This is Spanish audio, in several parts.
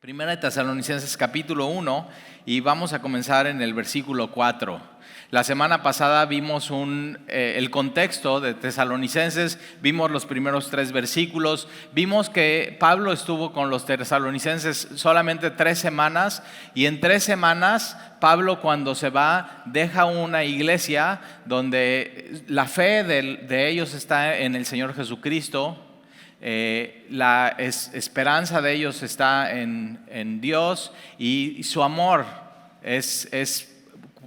Primera de Tesalonicenses capítulo 1 y vamos a comenzar en el versículo 4. La semana pasada vimos el contexto de Tesalonicenses, vimos los primeros 3 versículos, vimos que Pablo estuvo con los tesalonicenses solamente 3 semanas y en 3 semanas Pablo cuando se va deja una iglesia donde la fe de ellos está en el Señor Jesucristo. La esperanza de ellos está en Dios y su amor es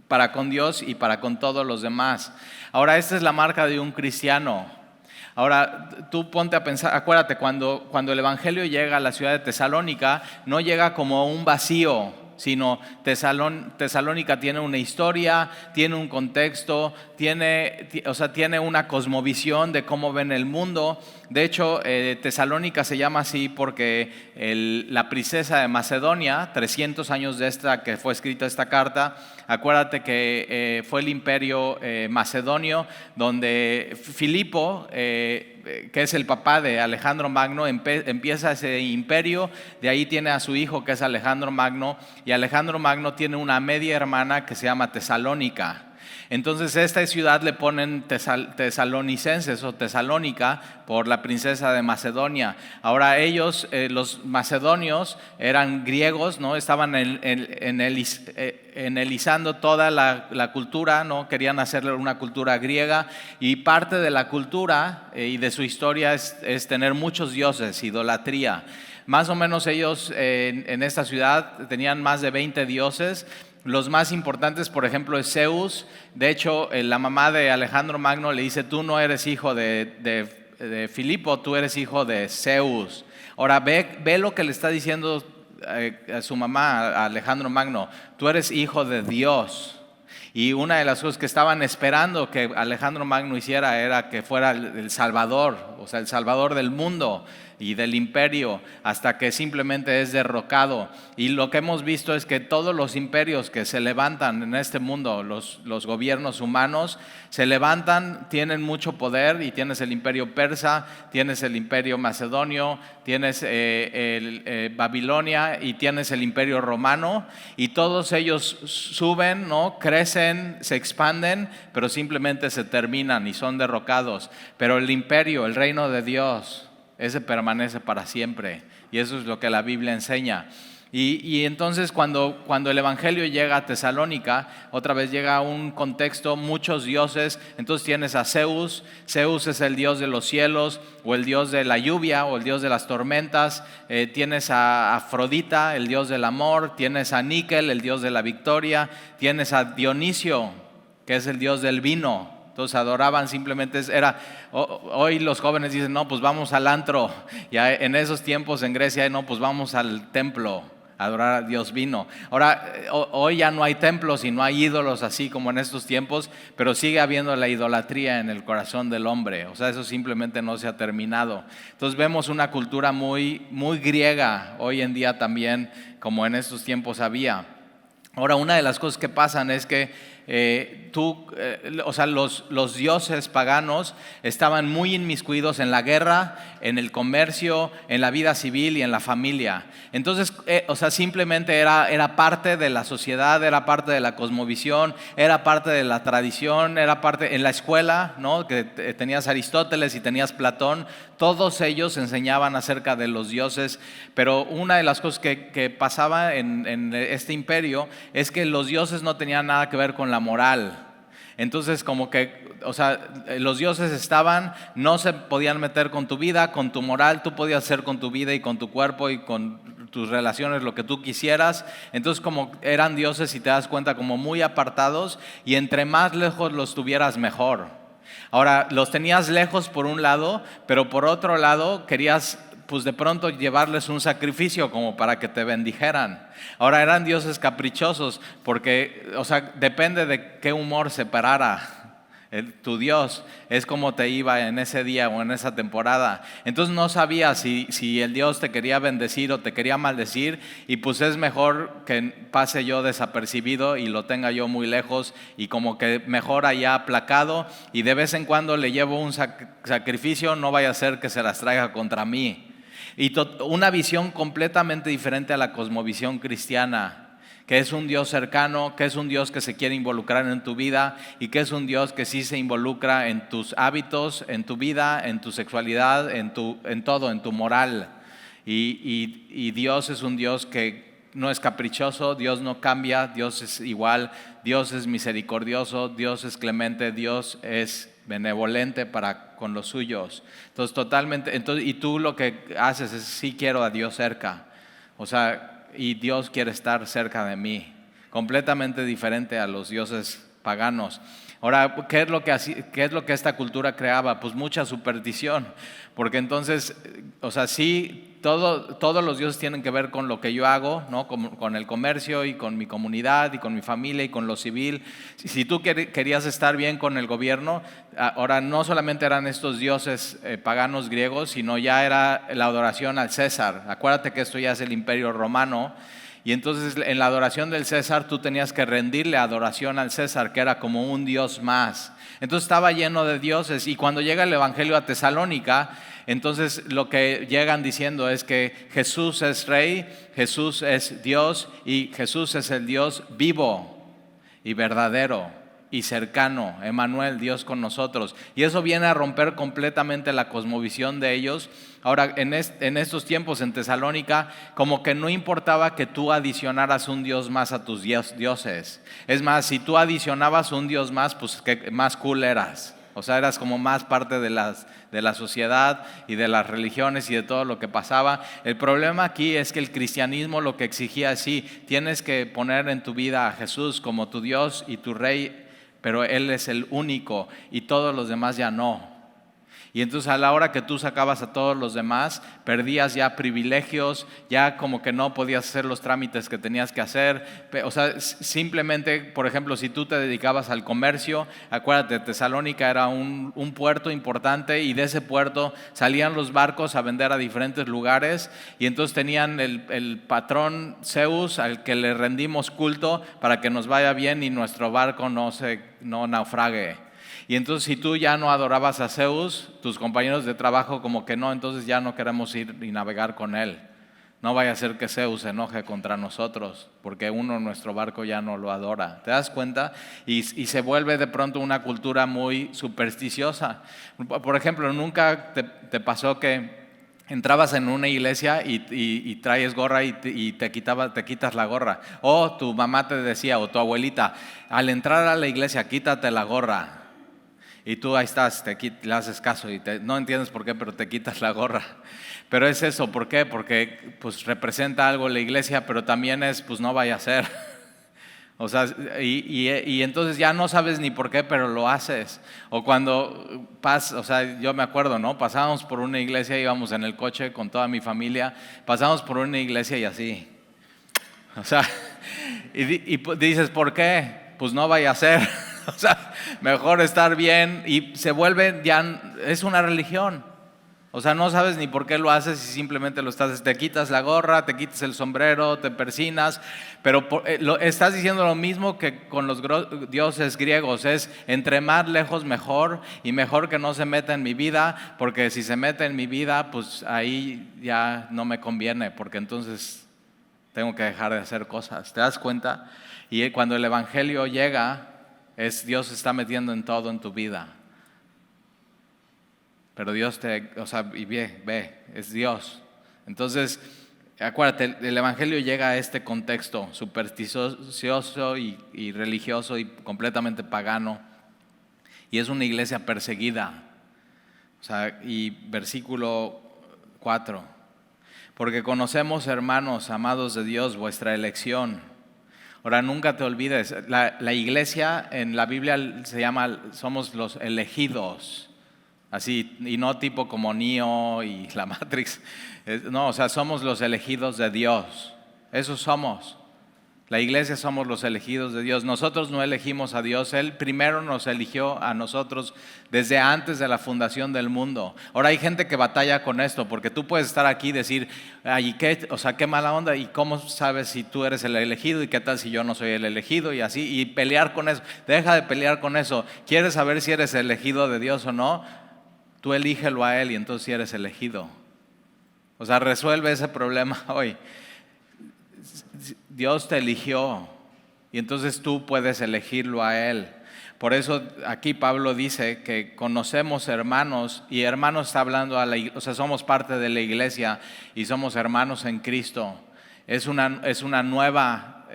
para con Dios y para con todos los demás. Ahora, esta es la marca de un cristiano. Ahora, tú ponte a pensar, acuérdate, cuando el Evangelio llega a la ciudad de Tesalónica, no llega como un vacío, sino Tesalónica tiene una historia, tiene un contexto, tiene una cosmovisión de cómo ven el mundo. De hecho, Tesalónica se llama así porque la princesa de Macedonia, 300 años de esta que fue escrita esta carta, acuérdate que fue el imperio macedonio, donde Filipo, que es el papá de Alejandro Magno, empieza ese imperio. De ahí tiene a su hijo que es Alejandro Magno, y Alejandro Magno tiene una media hermana que se llama Tesalónica. Entonces esta ciudad le ponen tesalonicenses o Tesalónica por la princesa de Macedonia. Ahora ellos, los macedonios, eran griegos, ¿no? Estaban enelizando toda la cultura, ¿no? Querían hacerle una cultura griega, y parte de la cultura y de su historia es tener muchos dioses, idolatría. Más o menos ellos en esta ciudad tenían más de 20 dioses. Los más importantes, por ejemplo, es Zeus. De hecho, la mamá de Alejandro Magno le dice: tú no eres hijo de Filipo, tú eres hijo de Zeus. Ahora ve lo que le está diciendo a su mamá, a Alejandro Magno: tú eres hijo de Dios. Y una de las cosas que estaban esperando que Alejandro Magno hiciera era que fuera el Salvador, o sea, el Salvador del mundo y del imperio, hasta que simplemente es derrocado. Y lo que hemos visto es que todos los imperios que se levantan en este mundo, los gobiernos humanos, se levantan, tienen mucho poder, y tienes el imperio persa, tienes el imperio macedonio, tienes Babilonia y tienes el imperio romano, y todos ellos suben, ¿no? Crecen, se expanden, pero simplemente se terminan y son derrocados. Pero el imperio, el reino de Dios, ese permanece para siempre, y eso es lo que la Biblia enseña. Y entonces cuando el Evangelio llega a Tesalónica, otra vez llega a un contexto, muchos dioses. Entonces tienes a Zeus. Zeus es el dios de los cielos, o el dios de la lluvia, o el dios de las tormentas. Tienes a Afrodita, el dios del amor. Tienes a Níquel, el dios de la victoria. Tienes a Dionisio, que es el dios del vino. Entonces adoraban simplemente, hoy los jóvenes dicen: no, pues vamos al antro. Ya en esos tiempos en Grecia, no, pues vamos al templo a adorar a Dios vino. Ahora, hoy ya no hay templos y no hay ídolos así como en estos tiempos, pero sigue habiendo la idolatría en el corazón del hombre. O sea, eso simplemente no se ha terminado. Entonces vemos una cultura muy, muy griega hoy en día también, como en estos tiempos había. Ahora, una de las cosas que pasan es que los dioses paganos estaban muy inmiscuidos en la guerra, en el comercio, en la vida civil y en la familia. Entonces, simplemente era parte de la sociedad, era parte de la cosmovisión, era parte de la tradición, era parte en la escuela, ¿no? Que tenías Aristóteles y tenías Platón. Todos ellos enseñaban acerca de los dioses, pero una de las cosas que pasaba en este imperio es que los dioses no tenían nada que ver con la moral. Entonces, como que, los dioses no se podían meter con tu vida, con tu moral. Tú podías hacer con tu vida y con tu cuerpo y con tus relaciones lo que tú quisieras. Entonces, como eran dioses, y te das cuenta, como muy apartados, y entre más lejos los tuvieras, mejor. Ahora, los tenías lejos por un lado, pero por otro lado querías, pues de pronto, llevarles un sacrificio como para que te bendijeran. Ahora, eran dioses caprichosos porque, depende de qué humor se parara tu Dios, es como te iba en ese día o en esa temporada. Entonces no sabías si el Dios te quería bendecir o te quería maldecir, y pues es mejor que pase yo desapercibido y lo tenga yo muy lejos, y como que mejor allá aplacado, y de vez en cuando le llevo un sacrificio, no vaya a ser que se las traiga contra mí. Y una visión completamente diferente a la cosmovisión cristiana, que es un Dios cercano, que es un Dios que se quiere involucrar en tu vida y que es un Dios que sí se involucra en tus hábitos, en tu vida, en tu sexualidad, en todo, en tu moral. Y Dios es un Dios que no es caprichoso, Dios no cambia, Dios es igual, Dios es misericordioso, Dios es clemente, Dios es benevolente para con los suyos. Entonces totalmente, y tú lo que haces es sí quiero a Dios cerca, o sea, y Dios quiere estar cerca de mí, completamente diferente a los dioses paganos. Ahora, ¿qué es lo que esta cultura creaba? Pues mucha superstición, porque entonces, o sea, sí, todos los dioses tienen que ver con lo que yo hago, ¿no? Con el comercio y con mi comunidad y con mi familia y con lo civil. Si tú querías estar bien con el gobierno, ahora no solamente eran estos dioses paganos griegos, sino ya era la adoración al César. Acuérdate que esto ya es el Imperio Romano. Y entonces en la adoración del César tú tenías que rendirle adoración al César, que era como un dios más. Entonces estaba lleno de dioses, y cuando llega el Evangelio a Tesalónica, entonces lo que llegan diciendo es que Jesús es Rey, Jesús es Dios y Jesús es el Dios vivo y verdadero y cercano, Emmanuel, Dios con nosotros. Y eso viene a romper completamente la cosmovisión de ellos. Ahora, en estos tiempos en Tesalónica, como que no importaba que tú adicionaras un Dios más a tus dioses. Es más, si tú adicionabas un Dios más, pues que más cool eras. O sea, eras como más parte de la sociedad y de las religiones y de todo lo que pasaba. El problema aquí es que el cristianismo lo que exigía es sí, tienes que poner en tu vida a Jesús como tu Dios y tu Rey, pero Él es el único y todos los demás ya no. Y entonces a la hora que tú sacabas a todos los demás, perdías ya privilegios, ya como que no podías hacer los trámites que tenías que hacer. O sea, simplemente, por ejemplo, si tú te dedicabas al comercio, acuérdate, Tesalónica era un puerto importante, y de ese puerto salían los barcos a vender a diferentes lugares, y entonces tenían el patrón Zeus al que le rendimos culto para que nos vaya bien y nuestro barco no naufrague. Y entonces si tú ya no adorabas a Zeus, tus compañeros de trabajo como que no, entonces ya no queremos ir y navegar con él. No vaya a ser que Zeus se enoje contra nosotros, porque nuestro barco ya no lo adora. ¿Te das cuenta? Y se vuelve de pronto una cultura muy supersticiosa. Por ejemplo, ¿nunca te pasó que entrabas en una iglesia y traes gorra y te quitas la gorra? O tu mamá te decía, o tu abuelita, al entrar a la iglesia quítate la gorra. Y tú ahí estás, le haces caso y no entiendes por qué, pero te quitas la gorra. Pero es eso, ¿por qué? Porque pues representa algo la iglesia, pero también es, pues no vaya a ser. O sea, y entonces ya no sabes ni por qué, pero lo haces. O cuando o sea, yo me acuerdo, ¿no? Pasábamos por una iglesia, íbamos en el coche con toda mi familia, pasamos por una iglesia y así. O sea, y dices, ¿por qué? Pues no vaya a ser. O sea, mejor estar bien, y se vuelve ya, es una religión. O sea, no sabes ni por qué lo haces y simplemente lo estás, te quitas la gorra, te quitas el sombrero, te persinas, pero estás diciendo lo mismo que con los dioses griegos, es entre más lejos mejor, y mejor que no se meta en mi vida, porque si se mete en mi vida, pues ahí ya no me conviene, porque entonces tengo que dejar de hacer cosas. ¿Te das cuenta? Y cuando el evangelio llega, Dios se está metiendo en todo en tu vida. Pero Dios y ve, es Dios. Entonces, acuérdate, el evangelio llega a este contexto supersticioso y religioso y completamente pagano. Y es una iglesia perseguida. O sea, y versículo 4. Porque conocemos, hermanos, amados de Dios, vuestra elección. Ahora, nunca te olvides, la iglesia en la Biblia se llama, somos los elegidos, así, y no tipo como Neo y la Matrix. No, o sea, somos los elegidos de Dios, esos somos. La iglesia somos los elegidos de Dios. Nosotros no elegimos a Dios, Él primero nos eligió a nosotros desde antes de la fundación del mundo. Ahora hay gente que batalla con esto, porque tú puedes estar aquí y decir, ay, qué mala onda, y cómo sabes si tú eres el elegido, y qué tal si yo no soy el elegido, y así, y pelear con eso. Deja de pelear con eso. ¿Quieres saber si eres elegido de Dios o no? Tú elígelo a Él y entonces sí eres elegido. O sea, resuelve ese problema hoy. Dios te eligió y entonces tú puedes elegirlo a Él. Por eso aquí Pablo dice que conocemos hermanos, y hermanos está hablando o sea, somos parte de la iglesia y somos hermanos en Cristo. Es una nueva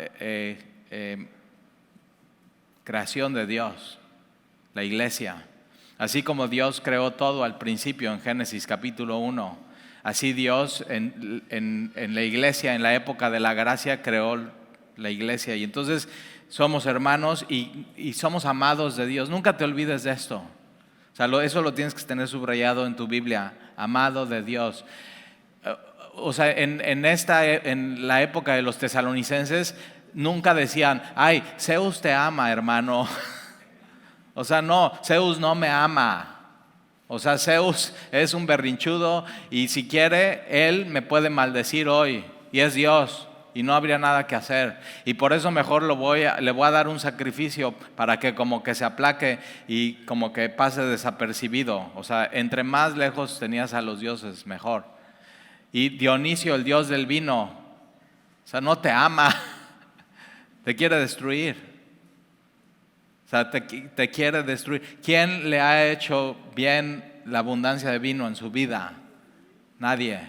creación de Dios, la iglesia. Así como Dios creó todo al principio en Génesis capítulo 1, así Dios en la iglesia, en la época de la gracia, creó la iglesia. Y entonces somos hermanos y somos amados de Dios. Nunca te olvides de esto. O sea, eso lo tienes que tener subrayado en tu Biblia, amado de Dios. O sea, en la época de los tesalonicenses, nunca decían, ay, Zeus te ama, hermano. O sea, no, Zeus no me ama. O sea, Zeus es un berrinchudo y si quiere, él me puede maldecir hoy. Y es Dios y no habría nada que hacer. Y por eso mejor le voy a dar un sacrificio para que como que se aplaque y como que pase desapercibido. O sea, entre más lejos tenías a los dioses, mejor. Y Dionisio, el dios del vino, o sea, no te ama, te quiere destruir. O sea, te quiere destruir. ¿Quién le ha hecho bien la abundancia de vino en su vida? Nadie.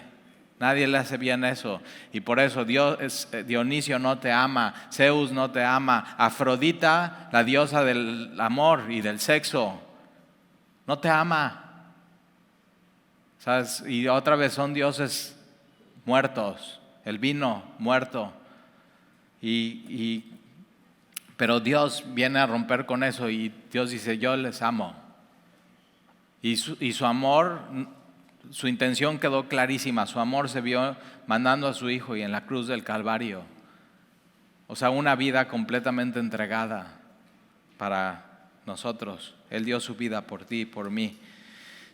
Nadie le hace bien eso. Y por eso Dionisio no te ama, Zeus no te ama, Afrodita, la diosa del amor y del sexo, no te ama. ¿Sabes? Y otra vez son dioses muertos, el vino muerto. Pero Dios viene a romper con eso y Dios dice, yo les amo. Y su amor, su intención quedó clarísima. Su amor se vio mandando a su Hijo y en la cruz del Calvario. O sea, una vida completamente entregada para nosotros. Él dio su vida por ti y por mí.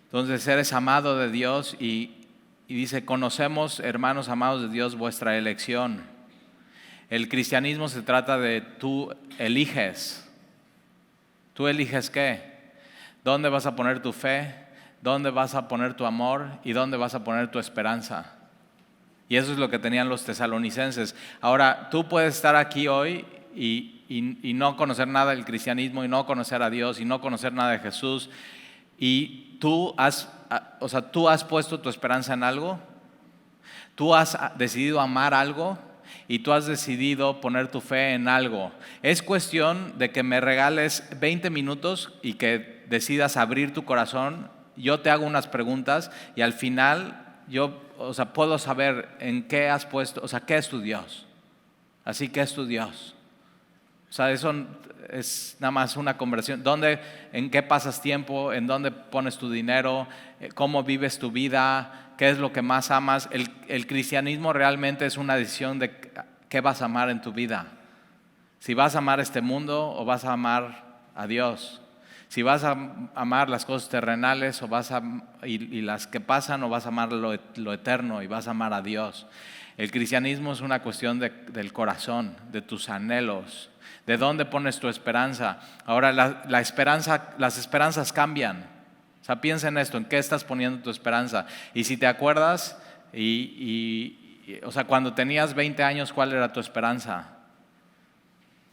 Entonces eres amado de Dios y dice, conocemos, hermanos amados de Dios, vuestra elección. El cristianismo se trata de tú eliges. ¿Tú eliges qué? ¿Dónde vas a poner tu fe? ¿Dónde vas a poner tu amor? ¿Y dónde vas a poner tu esperanza? Y eso es lo que tenían los tesalonicenses. Ahora, tú puedes estar aquí hoy y no conocer nada del cristianismo, y no conocer a Dios, y no conocer nada de Jesús. Y tú has puesto tu esperanza en algo. Tú has decidido amar algo. Y tú has decidido poner tu fe en algo. Es cuestión de que me regales 20 minutos y que decidas abrir tu corazón. Yo te hago unas preguntas y al final puedo saber en qué has puesto, qué es tu Dios. Así que es tu Dios. O sea, eso es nada más una conversación. ¿En qué pasas tiempo? ¿En dónde pones tu dinero? ¿Cómo vives tu vida? ¿Qué es lo que más amas? El cristianismo realmente es una decisión de qué vas a amar en tu vida. Si vas a amar este mundo o vas a amar a Dios. Si vas a amar las cosas terrenales y las que pasan, o vas a amar lo eterno y vas a amar a Dios. El cristianismo es una cuestión del corazón, de tus anhelos, de dónde pones tu esperanza. Ahora las esperanzas cambian. O sea, piensa en esto, en qué estás poniendo tu esperanza. Y si te acuerdas, cuando tenías 20 años, ¿cuál era tu esperanza?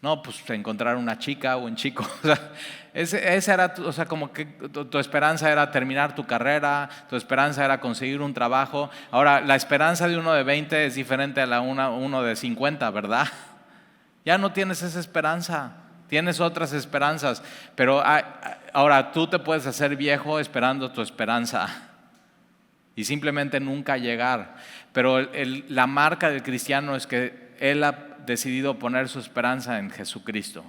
No, pues encontrar una chica o un chico. O sea, esa era, como que tu esperanza era terminar tu carrera, tu esperanza era conseguir un trabajo. Ahora, la esperanza de uno de 20 es diferente a uno de 50, ¿verdad? Ya no tienes esa esperanza, tienes otras esperanzas. Pero ahora tú te puedes hacer viejo esperando tu esperanza y simplemente nunca llegar. Pero la marca del cristiano es que él ha decidido poner su esperanza en Jesucristo.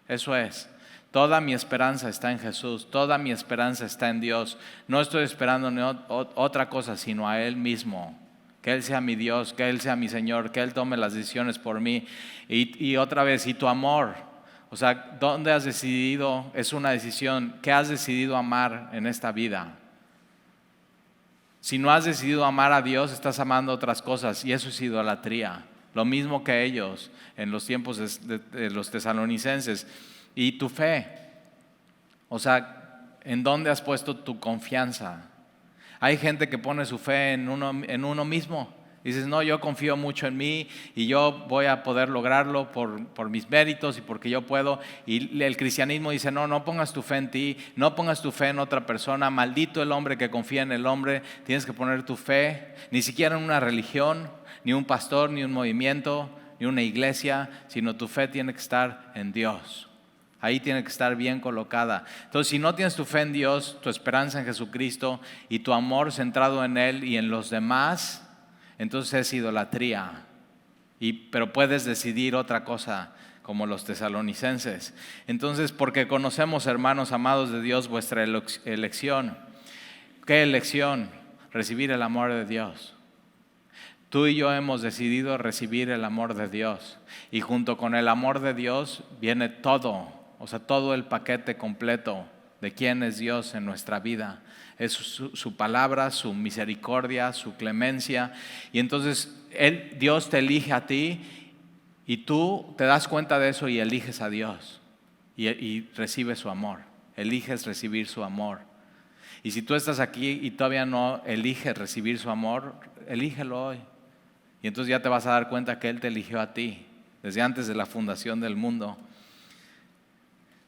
Eso es. Toda mi esperanza está en Jesús, toda mi esperanza está en Dios. No estoy esperando ni otra cosa sino a Él mismo. Que Él sea mi Dios, que Él sea mi Señor, que Él tome las decisiones por mí. Y otra vez, y tu amor. O sea, ¿dónde has decidido? Es una decisión. ¿Qué has decidido amar en esta vida? Si no has decidido amar a Dios, estás amando otras cosas y eso es idolatría. Lo mismo que ellos en los tiempos de los tesalonicenses. Y tu fe, o sea, ¿en dónde has puesto tu confianza? Hay gente que pone su fe en uno mismo. Dices, no, yo confío mucho en mí y yo voy a poder lograrlo por mis méritos y porque yo puedo. Y el cristianismo dice, no pongas tu fe en ti, no pongas tu fe en otra persona. Maldito el hombre que confía en el hombre. Tienes que poner tu fe, ni siquiera en una religión, ni un pastor, ni un movimiento, ni una iglesia, sino tu fe tiene que estar en Dios. Ahí tiene que estar bien colocada. Entonces, si no tienes tu fe en Dios, tu esperanza en Jesucristo y tu amor centrado en Él y en los demás, entonces es idolatría. Pero puedes decidir otra cosa, como los tesalonicenses. Entonces, porque conocemos, hermanos amados de Dios, vuestra elección. ¿Qué elección? Recibir el amor de Dios. Tú y yo hemos decidido recibir el amor de Dios. Y junto con el amor de Dios viene todo, o sea, todo el paquete completo de quién es Dios en nuestra vida. Es su palabra, su misericordia, su clemencia. Y entonces Dios te elige a ti y tú te das cuenta de eso y eliges a Dios y recibes su amor. Eliges recibir su amor. Y si tú estás aquí y todavía no eliges recibir su amor, elígelo hoy. Y entonces ya te vas a dar cuenta que Él te eligió a ti desde antes de la fundación del mundo.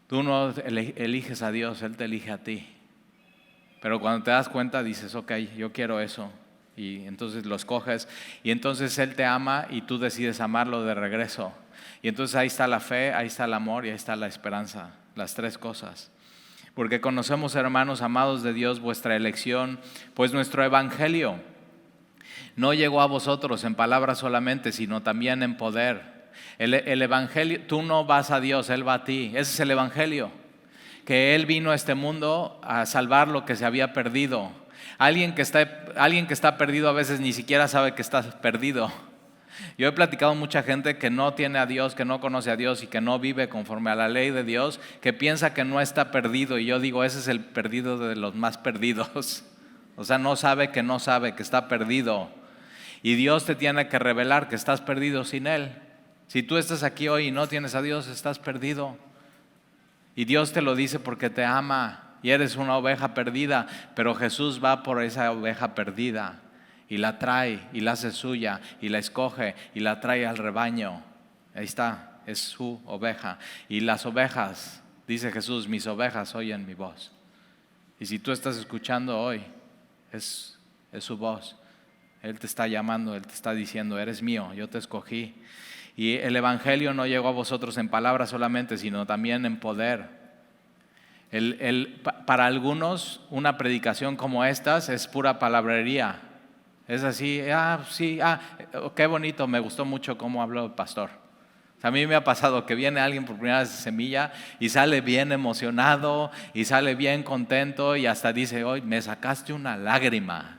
Tú no eliges a Dios, Él te elige a ti. Pero cuando te das cuenta dices, ok, yo quiero eso. Y entonces lo escoges. Y entonces Él te ama y tú decides amarlo de regreso. Y entonces ahí está la fe, ahí está el amor y ahí está la esperanza. Las tres cosas. Porque conocemos, hermanos amados de Dios, vuestra elección, pues nuestro evangelio no llegó a vosotros en palabras solamente, sino también en poder. El evangelio, tú no vas a Dios, Él va a ti. Ese es el evangelio. Que Él vino a este mundo a salvar lo que se había perdido. Alguien que está perdido a veces ni siquiera sabe que está perdido. Yo he platicado con mucha gente que no tiene a Dios, que no conoce a Dios y que no vive conforme a la ley de Dios, que piensa que no está perdido. Y yo digo, ese es el perdido de los más perdidos. O sea, no sabe que está perdido. Y Dios te tiene que revelar que estás perdido sin Él. Si tú estás aquí hoy y no tienes a Dios, estás perdido. Y Dios te lo dice porque te ama y eres una oveja perdida, pero Jesús va por esa oveja perdida y la trae y la hace suya y la escoge y la trae al rebaño. Ahí está, es su oveja. Y las ovejas, dice Jesús, mis ovejas oyen mi voz. Y si tú estás escuchando hoy, es su voz. Él te está llamando, Él te está diciendo, eres mío, yo te escogí. Y el evangelio no llegó a vosotros en palabras solamente, sino también en poder. Para algunos, una predicación como estas es pura palabrería. Es así, qué bonito, me gustó mucho cómo habló el pastor. A mí me ha pasado que viene alguien por primera vez de Semilla y sale bien emocionado y sale bien contento y hasta dice, hoy me sacaste una lágrima.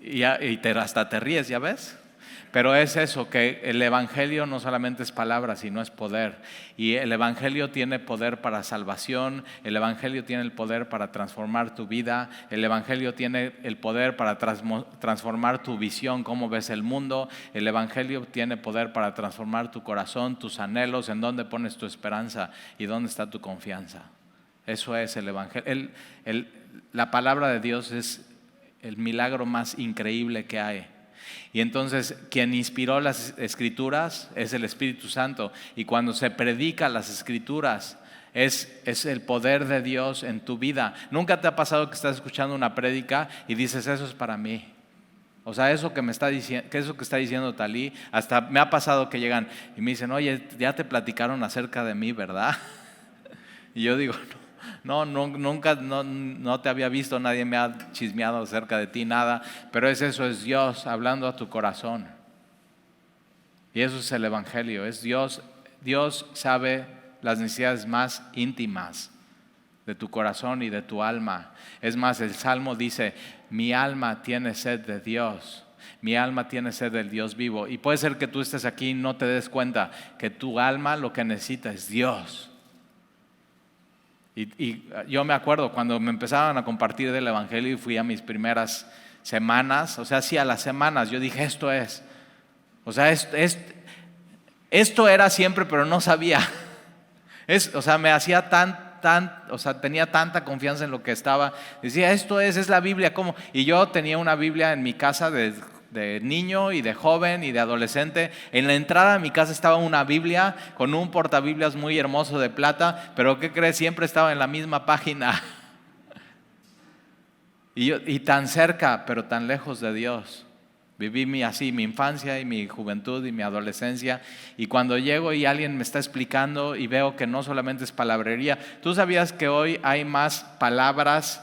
Y hasta te ríes, ¿ya ves? Pero es eso, que el evangelio no solamente es palabra, sino es poder. Y el evangelio tiene poder para salvación, el evangelio tiene el poder para transformar tu vida, el evangelio tiene el poder para transformar tu visión, cómo ves el mundo, el evangelio tiene poder para transformar tu corazón, tus anhelos, en dónde pones tu esperanza y dónde está tu confianza. Eso es el evangelio. La palabra de Dios es el milagro más increíble que hay. Y entonces quien inspiró las escrituras es el Espíritu Santo. Y cuando se predica las escrituras es el poder de Dios en tu vida. ¿Nunca te ha pasado que estás escuchando una prédica y dices, eso es para mí? O sea, eso que me está diciendo, que eso que está diciendo Talí, hasta me ha pasado que llegan y me dicen, oye, ya te platicaron acerca de mí, ¿verdad? Y yo digo, nunca te había visto, nadie me ha chismeado acerca de ti, nada, pero eso es Dios hablando a tu corazón. Y eso es el evangelio, es Dios sabe las necesidades más íntimas de tu corazón y de tu alma. Es más, el Salmo dice, mi alma tiene sed de Dios. Mi alma tiene sed del Dios vivo. Y puede ser que tú estés aquí y no te des cuenta que tu alma lo que necesita es Dios. Y yo me acuerdo cuando me empezaban a compartir del evangelio y fui a mis primeras semanas, o sea, sí, a las semanas, yo dije, esto es. O sea, esto era siempre, pero no sabía. O sea, me hacía tan o sea, tenía tanta confianza en lo que estaba. Decía, esto es la Biblia, ¿cómo? Y yo tenía una Biblia en mi casa de niño y de joven y de adolescente. En la entrada de mi casa estaba una Biblia con un portabiblias muy hermoso de plata, pero ¿qué crees? Siempre estaba en la misma página. Y tan cerca, pero tan lejos de Dios. Viví mi infancia y mi juventud y mi adolescencia, y cuando llego y alguien me está explicando y veo que no solamente es palabrería. ¿Tú sabías que hoy hay más palabras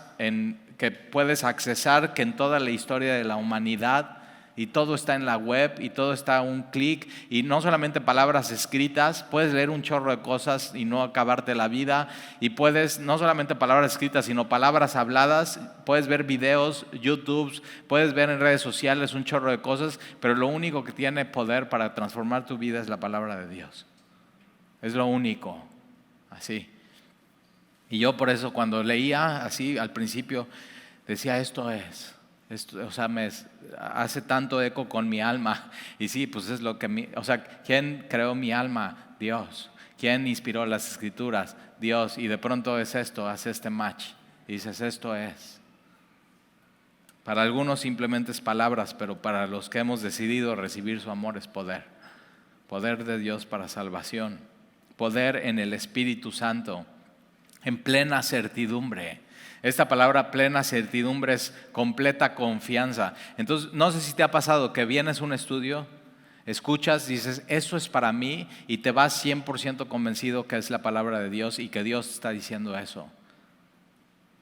que puedes accesar que en toda la historia de la humanidad? Y todo está en la web y todo está a un clic, y no solamente palabras escritas, puedes leer un chorro de cosas y no acabarte la vida, y puedes, no solamente palabras escritas, sino palabras habladas, puedes ver videos, YouTube, puedes ver en redes sociales un chorro de cosas, pero lo único que tiene poder para transformar tu vida es la palabra de Dios. Es lo único, así. Y yo por eso cuando leía así al principio decía, esto, o sea, me hace tanto eco con mi alma. Y sí, pues es lo que o sea, ¿quién creó mi alma? Dios. ¿Quién inspiró las escrituras? Dios. Y de pronto es esto, hace este match. Y dices, esto es. Para algunos simplemente es palabras, pero para los que hemos decidido recibir su amor es poder. Poder de Dios para salvación. Poder en el Espíritu Santo. En plena certidumbre. Esta palabra plena certidumbre es completa confianza. Entonces, no sé si te ha pasado que vienes a un estudio, escuchas, dices, eso es para mí, y te vas 100% convencido que es la palabra de Dios y que Dios está diciendo eso.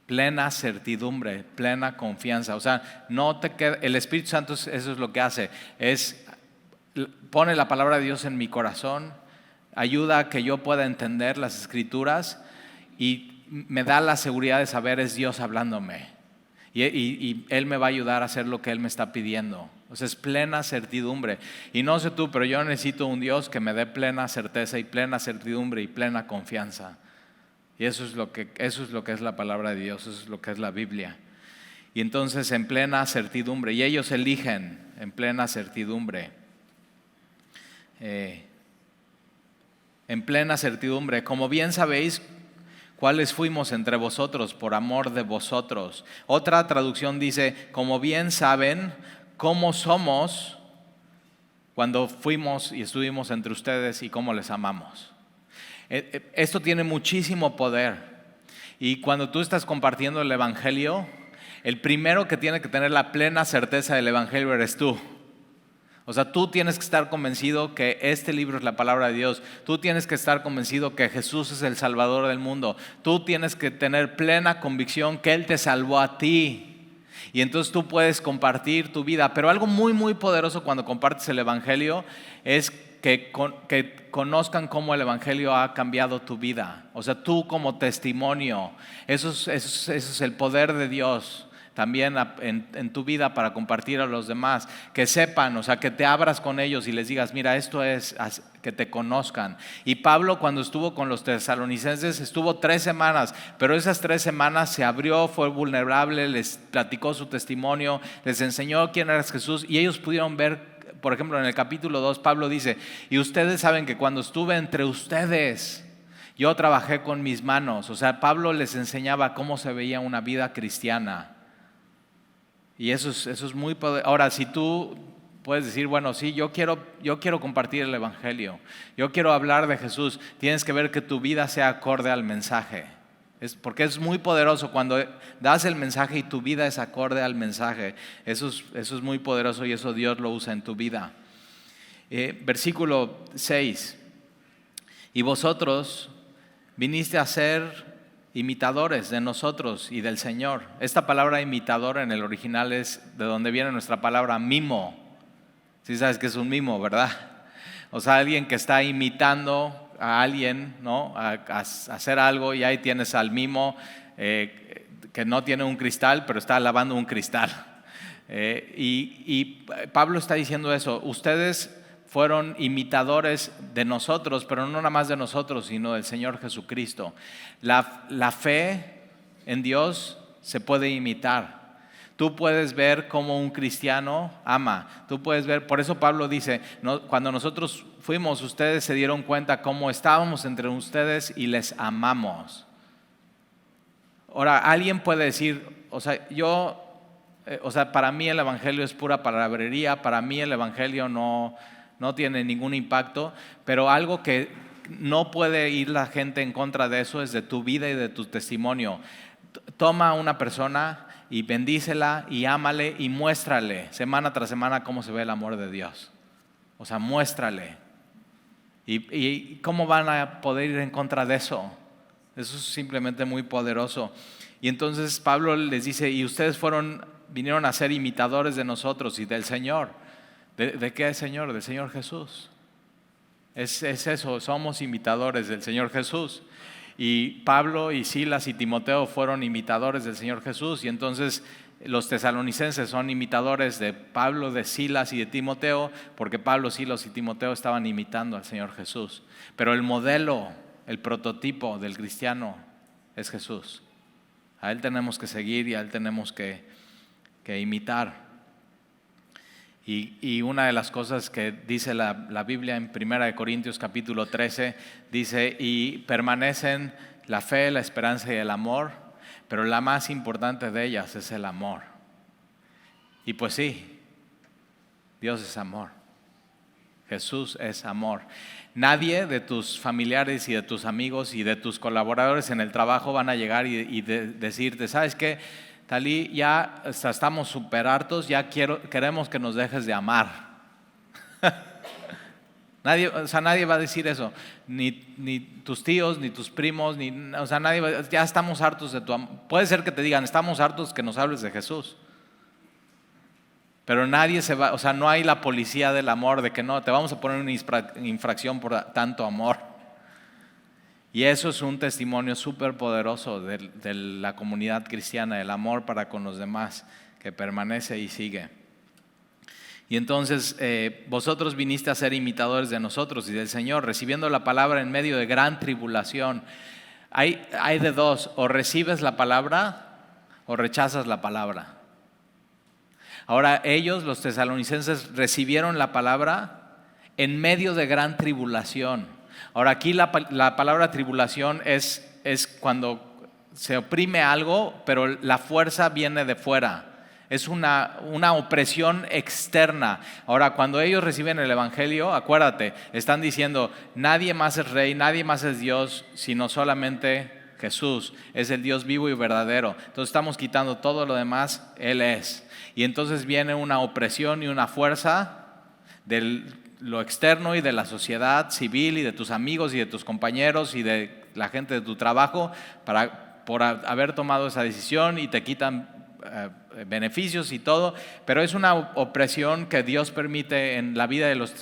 Plena certidumbre, plena confianza. O sea, no te queda, el Espíritu Santo eso es lo que hace, pone la palabra de Dios en mi corazón, ayuda a que yo pueda entender las Escrituras y me da la seguridad de saber es Dios hablándome. Y Él me va a ayudar a hacer lo que Él me está pidiendo. O sea, es plena certidumbre. Y no sé tú, pero yo necesito un Dios que me dé plena certeza y plena certidumbre y plena confianza. Y eso es lo que es la palabra de Dios, eso es lo que es la Biblia. Y entonces en plena certidumbre, y ellos eligen en plena certidumbre. En plena certidumbre, como bien sabéis, ¿cuáles fuimos entre vosotros por amor de vosotros? Otra traducción dice, como bien saben, cómo somos cuando fuimos y estuvimos entre ustedes y cómo les amamos. Esto tiene muchísimo poder. Y cuando tú estás compartiendo el Evangelio, el primero que tiene que tener la plena certeza del Evangelio eres tú. O sea, tú tienes que estar convencido que este libro es la palabra de Dios. Tú tienes que estar convencido que Jesús es el Salvador del mundo. Tú tienes que tener plena convicción que Él te salvó a ti. Y entonces tú puedes compartir tu vida. Pero algo muy, muy poderoso cuando compartes el Evangelio es que conozcan cómo el Evangelio ha cambiado tu vida. O sea, tú como testimonio. Eso es el poder de Dios también en tu vida para compartir a los demás, que sepan, o sea, que te abras con ellos y les digas, mira, esto es, que te conozcan. Y Pablo cuando estuvo con los tesalonicenses estuvo 3 semanas, pero esas 3 semanas se abrió, fue vulnerable, les platicó su testimonio, les enseñó quién era Jesús, y ellos pudieron ver, por ejemplo, en el capítulo 2, Pablo dice, y ustedes saben que cuando estuve entre ustedes, yo trabajé con mis manos. O sea, Pablo les enseñaba cómo se veía una vida cristiana. Y eso es muy poderoso. Ahora, si tú puedes decir, bueno, sí, yo quiero compartir el Evangelio, yo quiero hablar de Jesús, tienes que ver que tu vida sea acorde al mensaje. Porque es muy poderoso cuando das el mensaje y tu vida es acorde al mensaje. Eso es muy poderoso y eso Dios lo usa en tu vida. Versículo 6. Y vosotros viniste a ser imitadores de nosotros y del Señor. Esta palabra imitador en el original es de donde viene nuestra palabra mimo. Sí sabes que es un mimo, ¿verdad? O sea, alguien que está imitando a alguien, ¿no? A hacer algo, y ahí tienes al mimo que no tiene un cristal, pero está lavando un cristal. Y Pablo está diciendo eso. Ustedes fueron imitadores de nosotros, pero no nada más de nosotros, sino del Señor Jesucristo. La fe en Dios se puede imitar. Tú puedes ver cómo un cristiano ama. Tú puedes ver, por eso Pablo dice, cuando nosotros fuimos, ustedes se dieron cuenta cómo estábamos entre ustedes y les amamos. Ahora, alguien puede decir, o sea, para mí el evangelio es pura palabrería, para mí el evangelio no tiene ningún impacto, pero algo que no puede ir la gente en contra de eso es de tu vida y de tu testimonio. Toma a una persona y bendícela y ámale y muéstrale semana tras semana cómo se ve el amor de Dios. O sea, muéstrale. ¿Y cómo van a poder ir en contra de eso? Eso es simplemente muy poderoso. Y entonces Pablo les dice, y ustedes vinieron a ser imitadores de nosotros y del Señor. ¿De qué Señor? Del Señor Jesús. Es eso, somos imitadores del Señor Jesús. Y Pablo y Silas y Timoteo fueron imitadores del Señor Jesús. Y entonces los tesalonicenses son imitadores de Pablo, de Silas y de Timoteo, porque Pablo, Silas y Timoteo estaban imitando al Señor Jesús. Pero el modelo, el prototipo del cristiano es Jesús. A Él tenemos que seguir y a Él tenemos que imitar. Y una de las cosas que dice la Biblia en 1 Corintios capítulo 13, dice, y permanecen la fe, la esperanza y el amor, pero la más importante de ellas es el amor. Y pues sí, Dios es amor. Jesús es amor. Nadie de tus familiares y de tus amigos y de tus colaboradores en el trabajo van a llegar y decirte, ¿sabes qué? Talí, ya estamos súper hartos, ya queremos que nos dejes de amar. Nadie va a decir eso, ni tus tíos, ni tus primos, nadie ya estamos hartos de tu amor. Puede ser que te digan, estamos hartos que nos hables de Jesús. Pero nadie no hay la policía del amor de que no, te vamos a poner una infracción por tanto amor. Y eso es un testimonio súper poderoso de la comunidad cristiana, el amor para con los demás, que permanece y sigue. Y entonces vosotros viniste a ser imitadores de nosotros y del Señor, recibiendo la palabra en medio de gran tribulación. Hay de dos, o recibes la palabra o rechazas la palabra. Ahora ellos, los tesalonicenses, recibieron la palabra en medio de gran tribulación. Ahora aquí la palabra tribulación es cuando se oprime algo, pero la fuerza viene de fuera. Es una opresión externa. Ahora, cuando ellos reciben el evangelio, acuérdate, están diciendo, nadie más es rey, nadie más es Dios, sino solamente Jesús. Es el Dios vivo y verdadero. Entonces estamos quitando todo lo demás, Él es. Y entonces viene una opresión y una fuerza de lo externo y de la sociedad civil y de tus amigos y de tus compañeros y de la gente de tu trabajo por haber tomado esa decisión, y te quitan beneficios y todo, pero es una opresión que Dios permite en la vida de los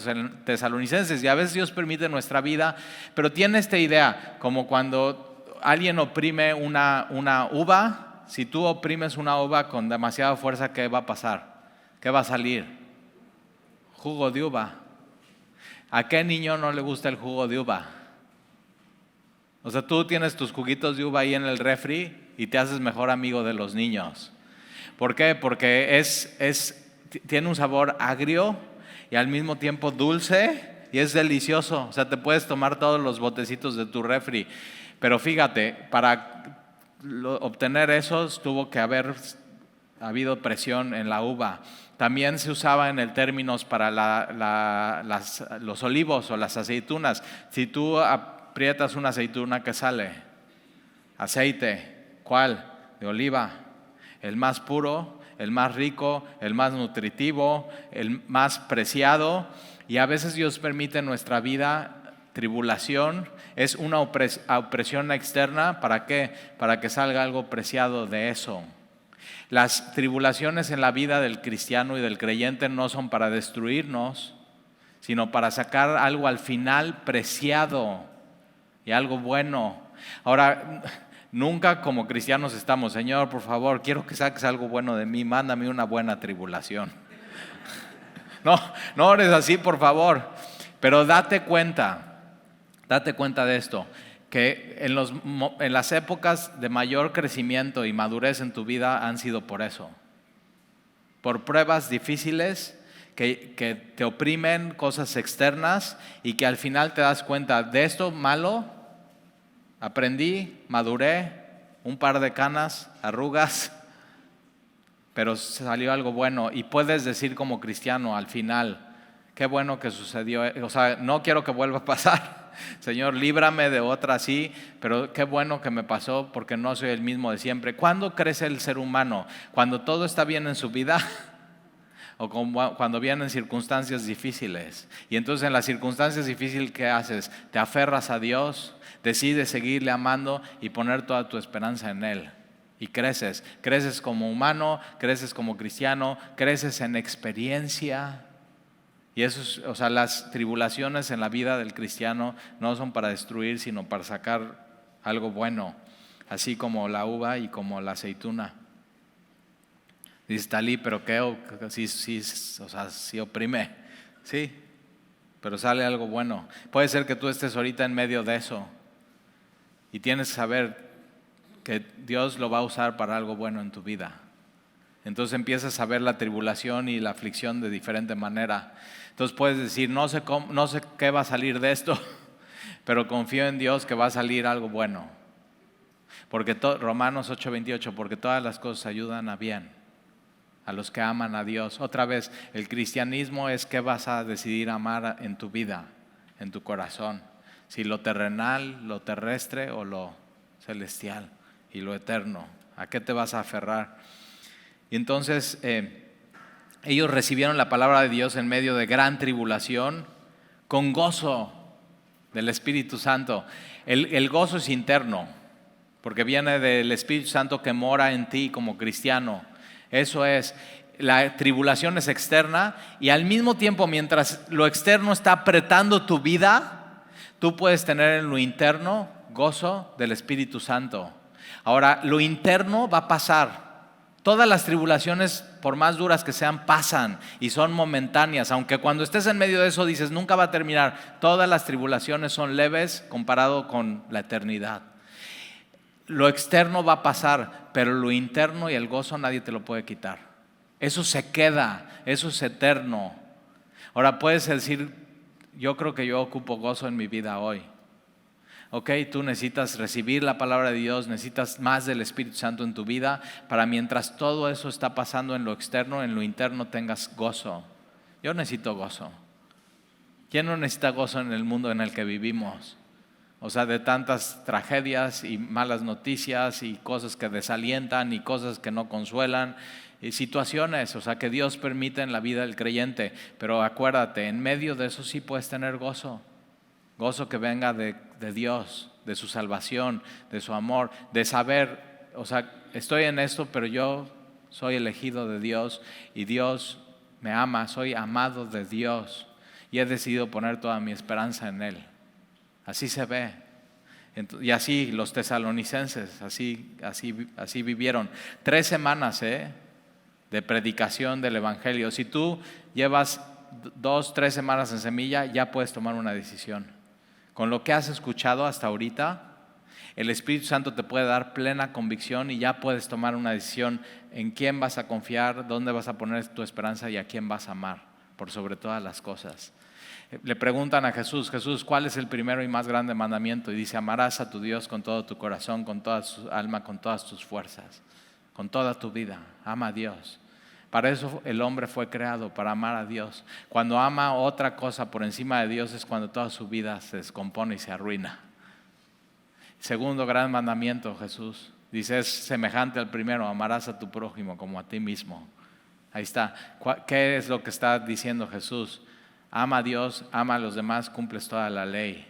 tesalonicenses, y a veces Dios permite en nuestra vida, pero tiene esta idea, como cuando alguien oprime una uva. Si tú oprimes una uva con demasiada fuerza, ¿qué va a pasar? ¿Qué va a salir? Jugo de uva. ¿A qué niño no le gusta el jugo de uva? O sea, tú tienes tus juguitos de uva ahí en el refri y te haces mejor amigo de los niños. ¿Por qué? Porque tiene un sabor agrio y al mismo tiempo dulce y es delicioso. O sea, te puedes tomar todos los botecitos de tu refri. Pero fíjate, para obtener esos tuvo que haber habido presión en la uva. También se usaba en el términos para los olivos o las aceitunas. Si tú aprietas una aceituna, ¿qué sale? Aceite. ¿Cuál? De oliva. El más puro, el más rico, el más nutritivo, el más preciado. Y a veces Dios permite en nuestra vida tribulación. Es una opresión externa. ¿Para qué? Para que salga algo preciado de eso. Las tribulaciones en la vida del cristiano y del creyente no son para destruirnos, sino para sacar algo al final preciado y algo bueno. Ahora, nunca como cristianos estamos, Señor, por favor, quiero que saques algo bueno de mí, mándame una buena tribulación. No eres así, por favor. Pero date cuenta de esto, que en las épocas de mayor crecimiento y madurez en tu vida han sido por eso. Por pruebas difíciles que te oprimen, cosas externas, y que al final te das cuenta de esto malo, aprendí, maduré un par de canas, arrugas, pero salió algo bueno. Y puedes decir como cristiano al final, qué bueno que sucedió, o sea, no quiero que vuelva a pasar. Señor, líbrame de otra así, pero qué bueno que me pasó porque no soy el mismo de siempre. ¿Cuándo crece el ser humano? ¿Cuando todo está bien en su vida? ¿O cuando vienen circunstancias difíciles? Y entonces en las circunstancias difíciles, ¿qué haces? Te aferras a Dios, decides seguirle amando y poner toda tu esperanza en Él. Y creces como humano, creces como cristiano, creces en experiencia. Y eso o sea, las tribulaciones en la vida del cristiano no son para destruir, sino para sacar algo bueno, así como la uva y como la aceituna. Dice Talí, pero qué, o sea, sí oprime, sí, pero sale algo bueno. Puede ser que tú estés ahorita en medio de eso y tienes que saber que Dios lo va a usar para algo bueno en tu vida. Entonces empiezas a ver la tribulación y la aflicción de diferente manera. Entonces puedes decir, no sé qué va a salir de esto, pero confío en Dios que va a salir algo bueno. Porque Romanos 8:28, porque todas las cosas ayudan a bien a los que aman a Dios. Otra vez, el cristianismo es qué vas a decidir amar en tu vida, en tu corazón. Si lo terrenal, lo terrestre o lo celestial y lo eterno. ¿A qué te vas a aferrar? Y entonces ellos recibieron la palabra de Dios en medio de gran tribulación con gozo del Espíritu Santo. El gozo es interno, porque viene del Espíritu Santo que mora en ti como cristiano. Eso es, la tribulación es externa y al mismo tiempo mientras lo externo está apretando tu vida, tú puedes tener en lo interno gozo del Espíritu Santo. Ahora, lo interno va a pasar. Todas las tribulaciones, por más duras que sean, pasan y son momentáneas. Aunque cuando estés en medio de eso dices, nunca va a terminar. Todas las tribulaciones son leves comparado con la eternidad. Lo externo va a pasar, pero lo interno y el gozo nadie te lo puede quitar. Eso se queda, eso es eterno. Ahora puedes decir, yo creo que yo ocupo gozo en mi vida hoy. Ok, tú necesitas recibir la palabra de Dios, necesitas más del Espíritu Santo en tu vida para mientras todo eso está pasando en lo externo, en lo interno tengas gozo. Yo necesito gozo. ¿Quién no necesita gozo en el mundo en el que vivimos? O sea, de tantas tragedias y malas noticias y cosas que desalientan y cosas que no consuelan y situaciones, o sea, que Dios permite en la vida del creyente. Pero acuérdate, en medio de eso sí puedes tener gozo. Gozo que venga de Dios, de su salvación, de su amor, de saber, o sea, estoy en esto, pero yo soy elegido de Dios y Dios me ama, soy amado de Dios y he decidido poner toda mi esperanza en Él. Así se ve. Y así los tesalonicenses, así vivieron. 3 semanas de predicación del Evangelio. Si tú llevas 2, 3 semanas en Semilla, ya puedes tomar una decisión. Con lo que has escuchado hasta ahorita, el Espíritu Santo te puede dar plena convicción y ya puedes tomar una decisión en quién vas a confiar, dónde vas a poner tu esperanza y a quién vas a amar, por sobre todas las cosas. Le preguntan a Jesús, ¿cuál es el primero y más grande mandamiento? Y dice, amarás a tu Dios con todo tu corazón, con toda tu alma, con todas tus fuerzas, con toda tu vida. Ama a Dios. Para eso el hombre fue creado, para amar a Dios. Cuando ama otra cosa por encima de Dios es cuando toda su vida se descompone y se arruina. Segundo gran mandamiento, Jesús dice, es semejante al primero, amarás a tu prójimo como a ti mismo. Ahí está. ¿Qué es lo que está diciendo Jesús? Ama a Dios, ama a los demás, cumples toda la ley.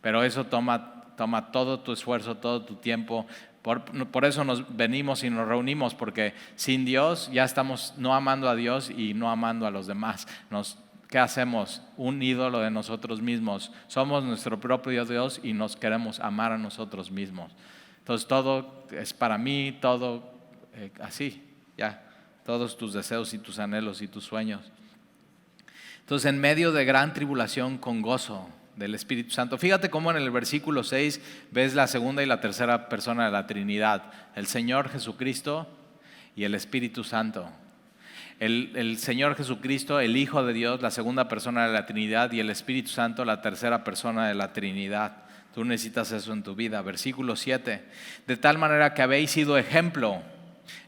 Pero eso toma todo tu esfuerzo, todo tu tiempo. Por eso nos venimos y nos reunimos, porque sin Dios ya estamos no amando a Dios y no amando a los demás. ¿Qué hacemos? Un ídolo de nosotros mismos. Somos nuestro propio Dios y nos queremos amar a nosotros mismos. Entonces todo es para mí, todo así, ya. Todos tus deseos y tus anhelos y tus sueños. Entonces, en medio de gran tribulación, con gozo del Espíritu Santo. Fíjate cómo en el versículo 6 ves la segunda y la tercera persona de la Trinidad. El Señor Jesucristo y el Espíritu Santo. El Señor Jesucristo, el Hijo de Dios, la segunda persona de la Trinidad, y el Espíritu Santo, la tercera persona de la Trinidad. Tú necesitas eso en tu vida. Versículo 7. De tal manera que habéis sido ejemplo.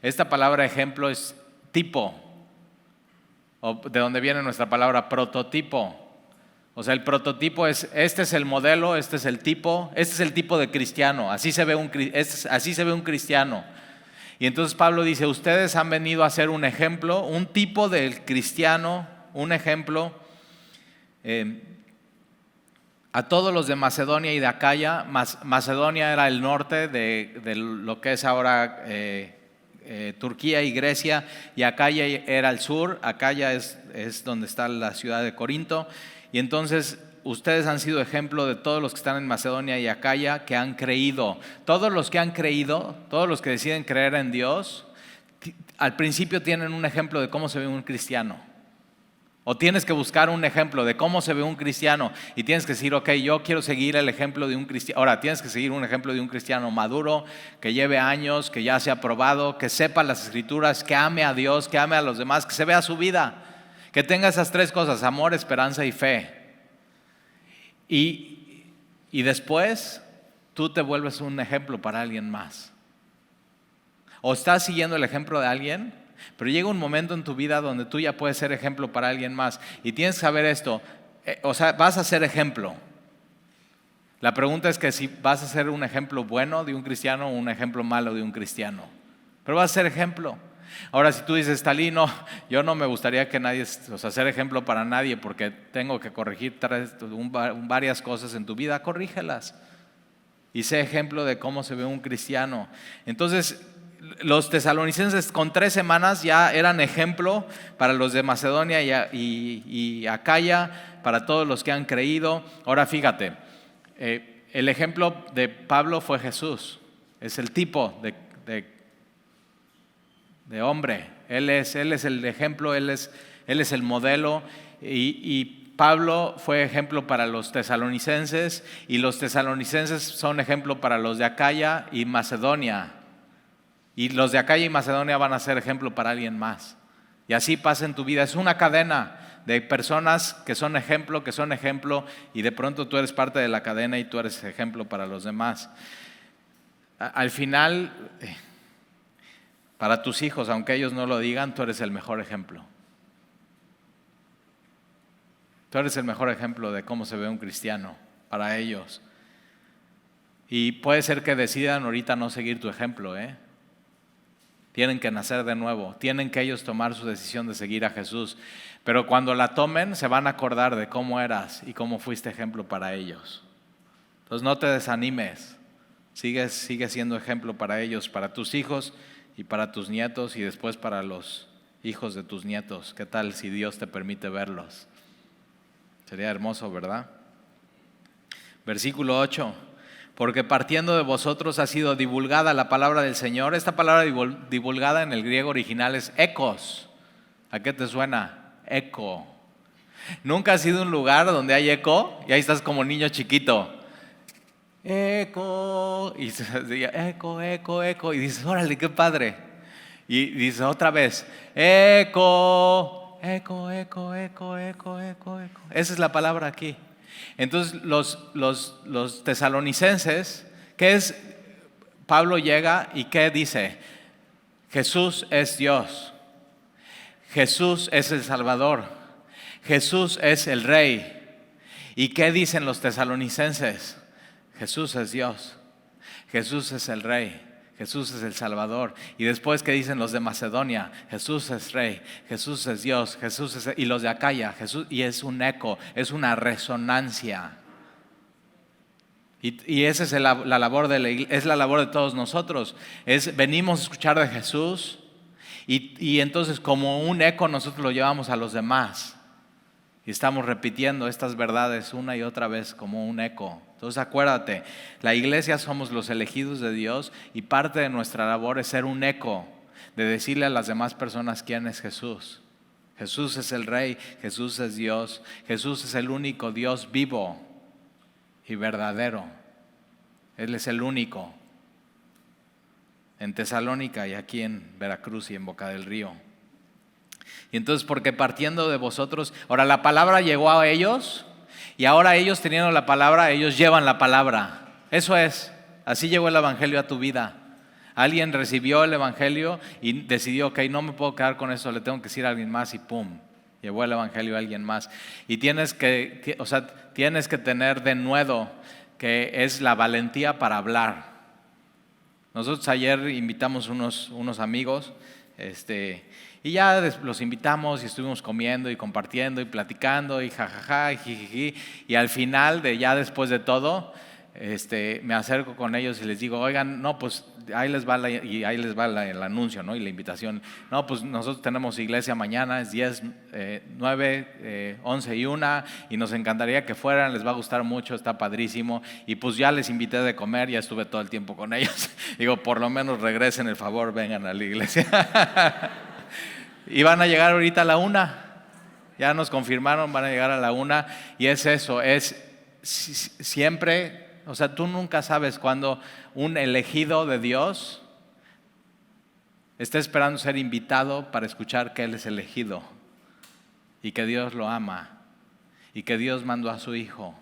Esta palabra ejemplo es tipo, o de donde viene nuestra palabra prototipo. O sea, el prototipo es, este es el modelo, este es el tipo de cristiano. Así se ve un cristiano. Y entonces Pablo dice, ustedes han venido a ser un ejemplo, un tipo del cristiano, un ejemplo a todos los de Macedonia y de Acaya. Macedonia era el norte de lo que es ahora Turquía y Grecia, y Acaya era el sur. Acaya es donde está la ciudad de Corinto. Y entonces ustedes han sido ejemplo de todos los que están en Macedonia y Acaya, que han creído. Todos los que han creído, todos los que deciden creer en Dios, al principio tienen un ejemplo de cómo se ve un cristiano. O tienes que buscar un ejemplo de cómo se ve un cristiano y tienes que decir, ok, yo quiero seguir el ejemplo de un cristiano. Ahora, tienes que seguir un ejemplo de un cristiano maduro, que lleve años, que ya sea probado, que sepa las escrituras, que ame a Dios, que ame a los demás, que se vea su vida. Que tenga esas tres cosas, amor, esperanza y fe. Y después tú te vuelves un ejemplo para alguien más. O estás siguiendo el ejemplo de alguien, pero llega un momento en tu vida donde tú ya puedes ser ejemplo para alguien más. Y tienes que saber esto, o sea, vas a ser ejemplo. La pregunta es que si vas a ser un ejemplo bueno de un cristiano o un ejemplo malo de un cristiano. Pero vas a ser ejemplo. Ahora, si tú dices, Talí, no, yo no me gustaría que nadie, o sea, ser ejemplo para nadie porque tengo que corregir varias cosas en tu vida, corrígelas. Y sé ejemplo de cómo se ve un cristiano. Entonces, los tesalonicenses con 3 semanas ya eran ejemplo para los de Macedonia y Acaya, para todos los que han creído. Ahora fíjate, el ejemplo de Pablo fue Jesús, es el tipo de hombre. Él es el ejemplo, él es el modelo. Y Pablo fue ejemplo para los tesalonicenses, y los tesalonicenses son ejemplo para los de Acaya y Macedonia. Y los de Acaya y Macedonia van a ser ejemplo para alguien más. Y así pasa en tu vida. Es una cadena de personas que son ejemplo, y de pronto tú eres parte de la cadena y tú eres ejemplo para los demás. Al final, para tus hijos, aunque ellos no lo digan, tú eres el mejor ejemplo. Tú eres el mejor ejemplo de cómo se ve un cristiano para ellos. Y puede ser que decidan ahorita no seguir tu ejemplo, Tienen que nacer de nuevo, tienen que ellos tomar su decisión de seguir a Jesús. Pero cuando la tomen, se van a acordar de cómo eras y cómo fuiste ejemplo para ellos. Entonces no te desanimes, sigue siendo ejemplo para ellos, para tus hijos y para tus nietos, y después para los hijos de tus nietos. ¿Qué tal si Dios te permite verlos? Sería hermoso, ¿verdad? Versículo 8. Porque partiendo de vosotros ha sido divulgada la palabra del Señor. Esta palabra divulgada en el griego original es ecos. ¿A qué te suena? Eco. ¿Nunca has ido a un lugar donde hay eco? Y ahí estás como niño chiquito. Eco. Y se dice eco, eco, eco. Y dices, órale, qué padre. Y dices otra vez, eco, eco, eco, eco, eco, eco, eco. Esa es la palabra aquí. Entonces los tesalonicenses, ¿qué es? Pablo llega y ¿qué dice? Jesús es Dios, Jesús es el Salvador, Jesús es el Rey. ¿Y qué dicen los tesalonicenses? Jesús es Dios, Jesús es el Rey, Jesús es el Salvador. Y después, ¿qué dicen los de Macedonia? Jesús es Rey, Jesús es Dios, y los de Acaya, Jesús, y es un eco, es una resonancia. Y esa es la labor de la iglesia, es la labor de todos nosotros. Venimos a escuchar de Jesús y entonces como un eco nosotros lo llevamos a los demás. Y estamos repitiendo estas verdades una y otra vez como un eco. Entonces acuérdate, la iglesia somos los elegidos de Dios y parte de nuestra labor es ser un eco, de decirle a las demás personas quién es Jesús. Jesús es el Rey, Jesús es Dios, Jesús es el único Dios vivo y verdadero. Él es el único. En Tesalónica y aquí en Veracruz y en Boca del Río. Y entonces, porque partiendo de vosotros, ahora la palabra llegó a ellos Y ahora ellos teniendo la palabra, ellos llevan la palabra. Eso es, así llegó el evangelio a tu vida. Alguien recibió el evangelio y decidió, ok, no me puedo quedar con eso, le tengo que decir a alguien más, y pum, llevó el evangelio a alguien más. Y tienes que tener de nuevo que es la valentía para hablar. Nosotros ayer invitamos unos amigos, y ya los invitamos y estuvimos comiendo y compartiendo y platicando y jajaja y jijiji, y al final después de todo, me acerco con ellos y les digo, oigan, no, pues ahí les va el anuncio, ¿no? Y la invitación. No, pues nosotros tenemos iglesia mañana, es 10, 9, 11 y 1, y nos encantaría que fueran, les va a gustar mucho, está padrísimo. Y pues ya les invité de comer, ya estuve todo el tiempo con ellos. Digo, por lo menos regresen el favor, vengan a la iglesia. Y van a llegar ahorita a la 1. Ya nos confirmaron, van a llegar a la 1. Y es eso, es siempre. O sea, tú nunca sabes cuándo un elegido de Dios está esperando ser invitado para escuchar que Él es elegido y que Dios lo ama y que Dios mandó a su Hijo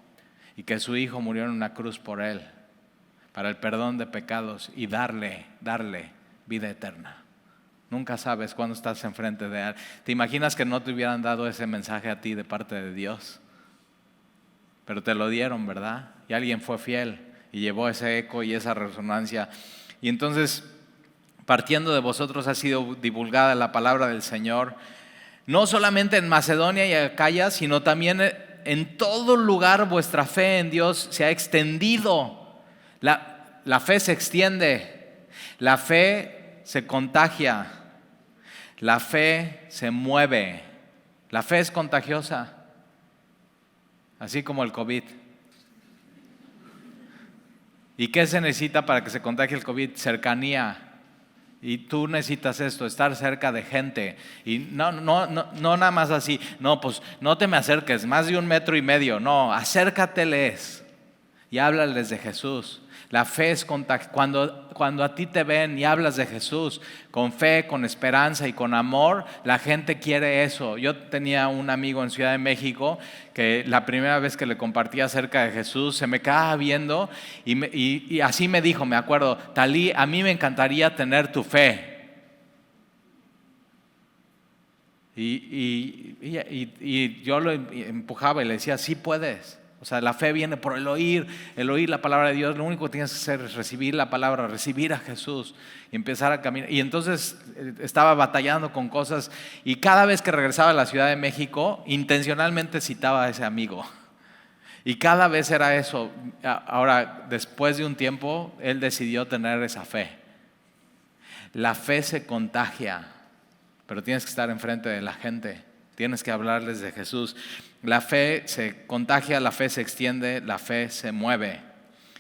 y que su Hijo murió en una cruz por Él para el perdón de pecados y darle vida eterna. Nunca sabes cuándo estás enfrente de Él. ¿Te imaginas que no te hubieran dado ese mensaje a ti de parte de Dios? Pero te lo dieron, ¿verdad? Y alguien fue fiel y llevó ese eco y esa resonancia. Y entonces, partiendo de vosotros ha sido divulgada la palabra del Señor, no solamente en Macedonia y Acaya, sino también en todo lugar vuestra fe en Dios se ha extendido. La fe se extiende, la fe se contagia, la fe se mueve, la fe es contagiosa. Así como el COVID. ¿Y qué se necesita para que se contagie el COVID? Cercanía. Y tú necesitas esto, estar cerca de gente. Y no nada más así. No, pues no te me acerques, más de 1,5 metros. No, acércateles y háblales de Jesús. La fe es cuando a ti te ven y hablas de Jesús con fe, con esperanza y con amor, la gente quiere eso. Yo tenía un amigo en Ciudad de México que la primera vez que le compartí acerca de Jesús se me quedaba viendo y así me dijo, me acuerdo, Talí, a mí me encantaría tener tu fe. Y yo lo empujaba y le decía, sí puedes. O sea, la fe viene por el oír la palabra de Dios. Lo único que tienes que hacer es recibir la palabra, recibir a Jesús y empezar a caminar. Y entonces estaba batallando con cosas y cada vez que regresaba a la Ciudad de México, intencionalmente citaba a ese amigo. Y cada vez era eso. Ahora, después de un tiempo, él decidió tener esa fe. La fe se contagia, pero tienes que estar enfrente de la gente. Tienes que hablarles de Jesús. La fe se contagia, la fe se extiende, la fe se mueve.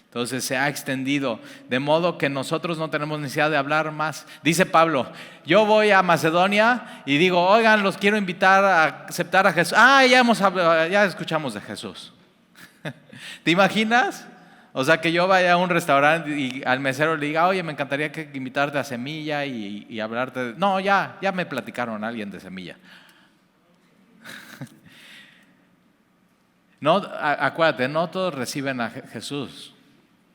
Entonces se ha extendido, de modo que nosotros no tenemos necesidad de hablar más. Dice Pablo, yo voy a Macedonia y digo, oigan, los quiero invitar a aceptar a Jesús. Ya escuchamos de Jesús. ¿Te imaginas? O sea, que yo vaya a un restaurante y al mesero le diga, oye, me encantaría invitarte a Semilla y hablarte. No, ya me platicaron a alguien de Semilla. No, acuérdate, no todos reciben a Jesús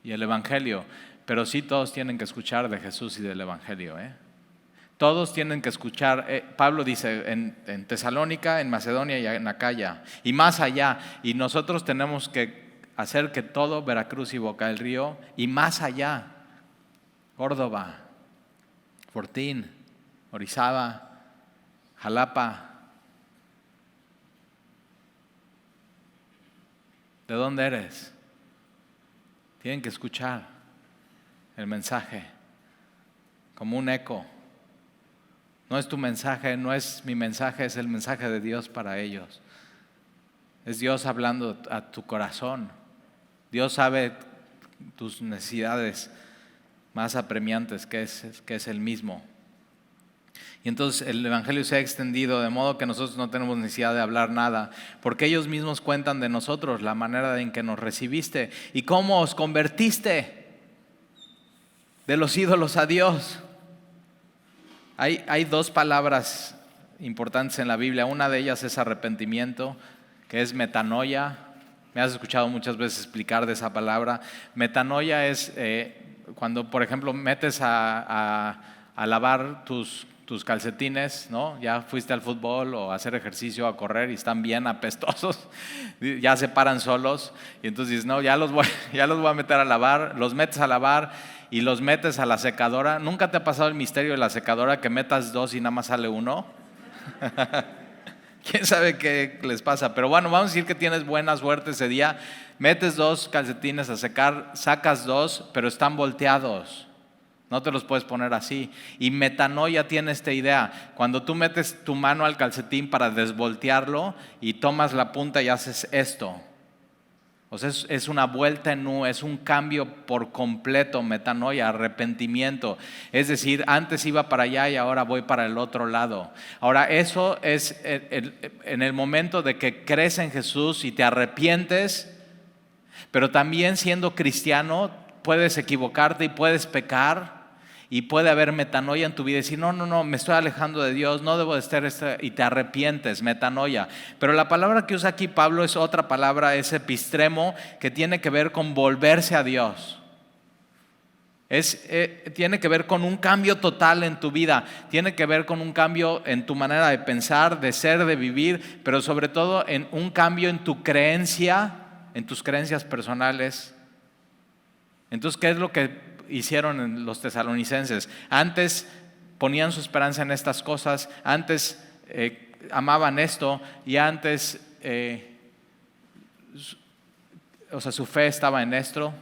y el Evangelio, pero sí todos tienen que escuchar de Jesús y del Evangelio. Todos tienen que escuchar. Pablo dice en Tesalónica, en Macedonia y en Acaya y más allá. Y nosotros tenemos que hacer que todo Veracruz y Boca del Río y más allá, Córdoba, Fortín, Orizaba, Jalapa. ¿De dónde eres? Tienen que escuchar el mensaje como un eco. No es tu mensaje, no es mi mensaje, es el mensaje de Dios para ellos. Es Dios hablando a tu corazón. Dios sabe tus necesidades más apremiantes, que es el mismo. Y entonces el Evangelio se ha extendido de modo que nosotros no tenemos necesidad de hablar nada, porque ellos mismos cuentan de nosotros la manera en que nos recibiste y cómo os convertiste de los ídolos a Dios. Hay 2 palabras importantes en la Biblia. Una de ellas es arrepentimiento, que es metanoia, Me has escuchado muchas veces explicar de esa palabra. Metanoia es cuando, por ejemplo, metes a lavar tus calcetines, ¿no? Ya fuiste al fútbol o a hacer ejercicio, a correr y están bien apestosos, ya se paran solos y entonces dices, no, ya los voy a meter a lavar, los metes a lavar y los metes a la secadora. ¿Nunca te ha pasado el misterio de la secadora que metas 2 y nada más sale uno? ¿Quién sabe qué les pasa? Pero bueno, vamos a decir que tienes buena suerte ese día, metes 2 calcetines a secar, sacas 2, pero están volteados. No te los puedes poner así. Y metanoia tiene esta idea. Cuando tú metes tu mano al calcetín para desvoltearlo y tomas la punta y haces esto. O sea, es una vuelta en U, es un cambio por completo, metanoia, arrepentimiento. Es decir, antes iba para allá y ahora voy para el otro lado. Ahora, eso es en el momento de que crees en Jesús y te arrepientes, pero también siendo cristiano puedes equivocarte y puedes pecar. Y puede haber metanoia en tu vida y decir, no, me estoy alejando de Dios, no debo de estar, y te arrepientes, metanoia. Pero la palabra que usa aquí Pablo es otra palabra, es epistremo, que tiene que ver con volverse a Dios. Tiene que ver con un cambio total en tu vida, tiene que ver con un cambio en tu manera de pensar, de ser, de vivir, pero sobre todo en un cambio en tu creencia, en tus creencias personales. Entonces, ¿qué es lo que hicieron en los tesalonicenses? Antes ponían su esperanza en estas cosas, antes amaban esto y antes su fe estaba en esto,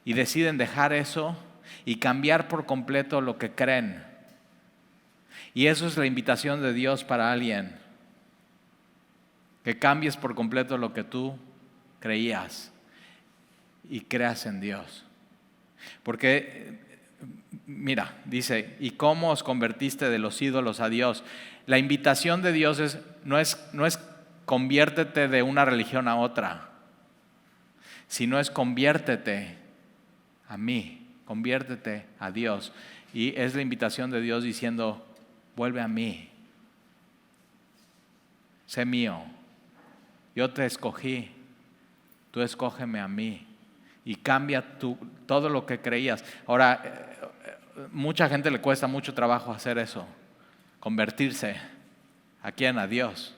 y deciden dejar eso y cambiar por completo lo que creen. Y eso es la invitación de Dios para alguien, que cambies por completo lo que tú creías y creas en Dios. Porque, mira, dice, ¿y cómo os convertiste de los ídolos a Dios? La invitación de Dios no es conviértete de una religión a otra, sino es conviértete a mí, conviértete a Dios. Y es la invitación de Dios diciendo, vuelve a mí, sé mío, yo te escogí, tú escógeme a mí. Y cambia todo lo que creías. Ahora, mucha gente le cuesta mucho trabajo hacer eso, convertirse. ¿A quién? A Dios.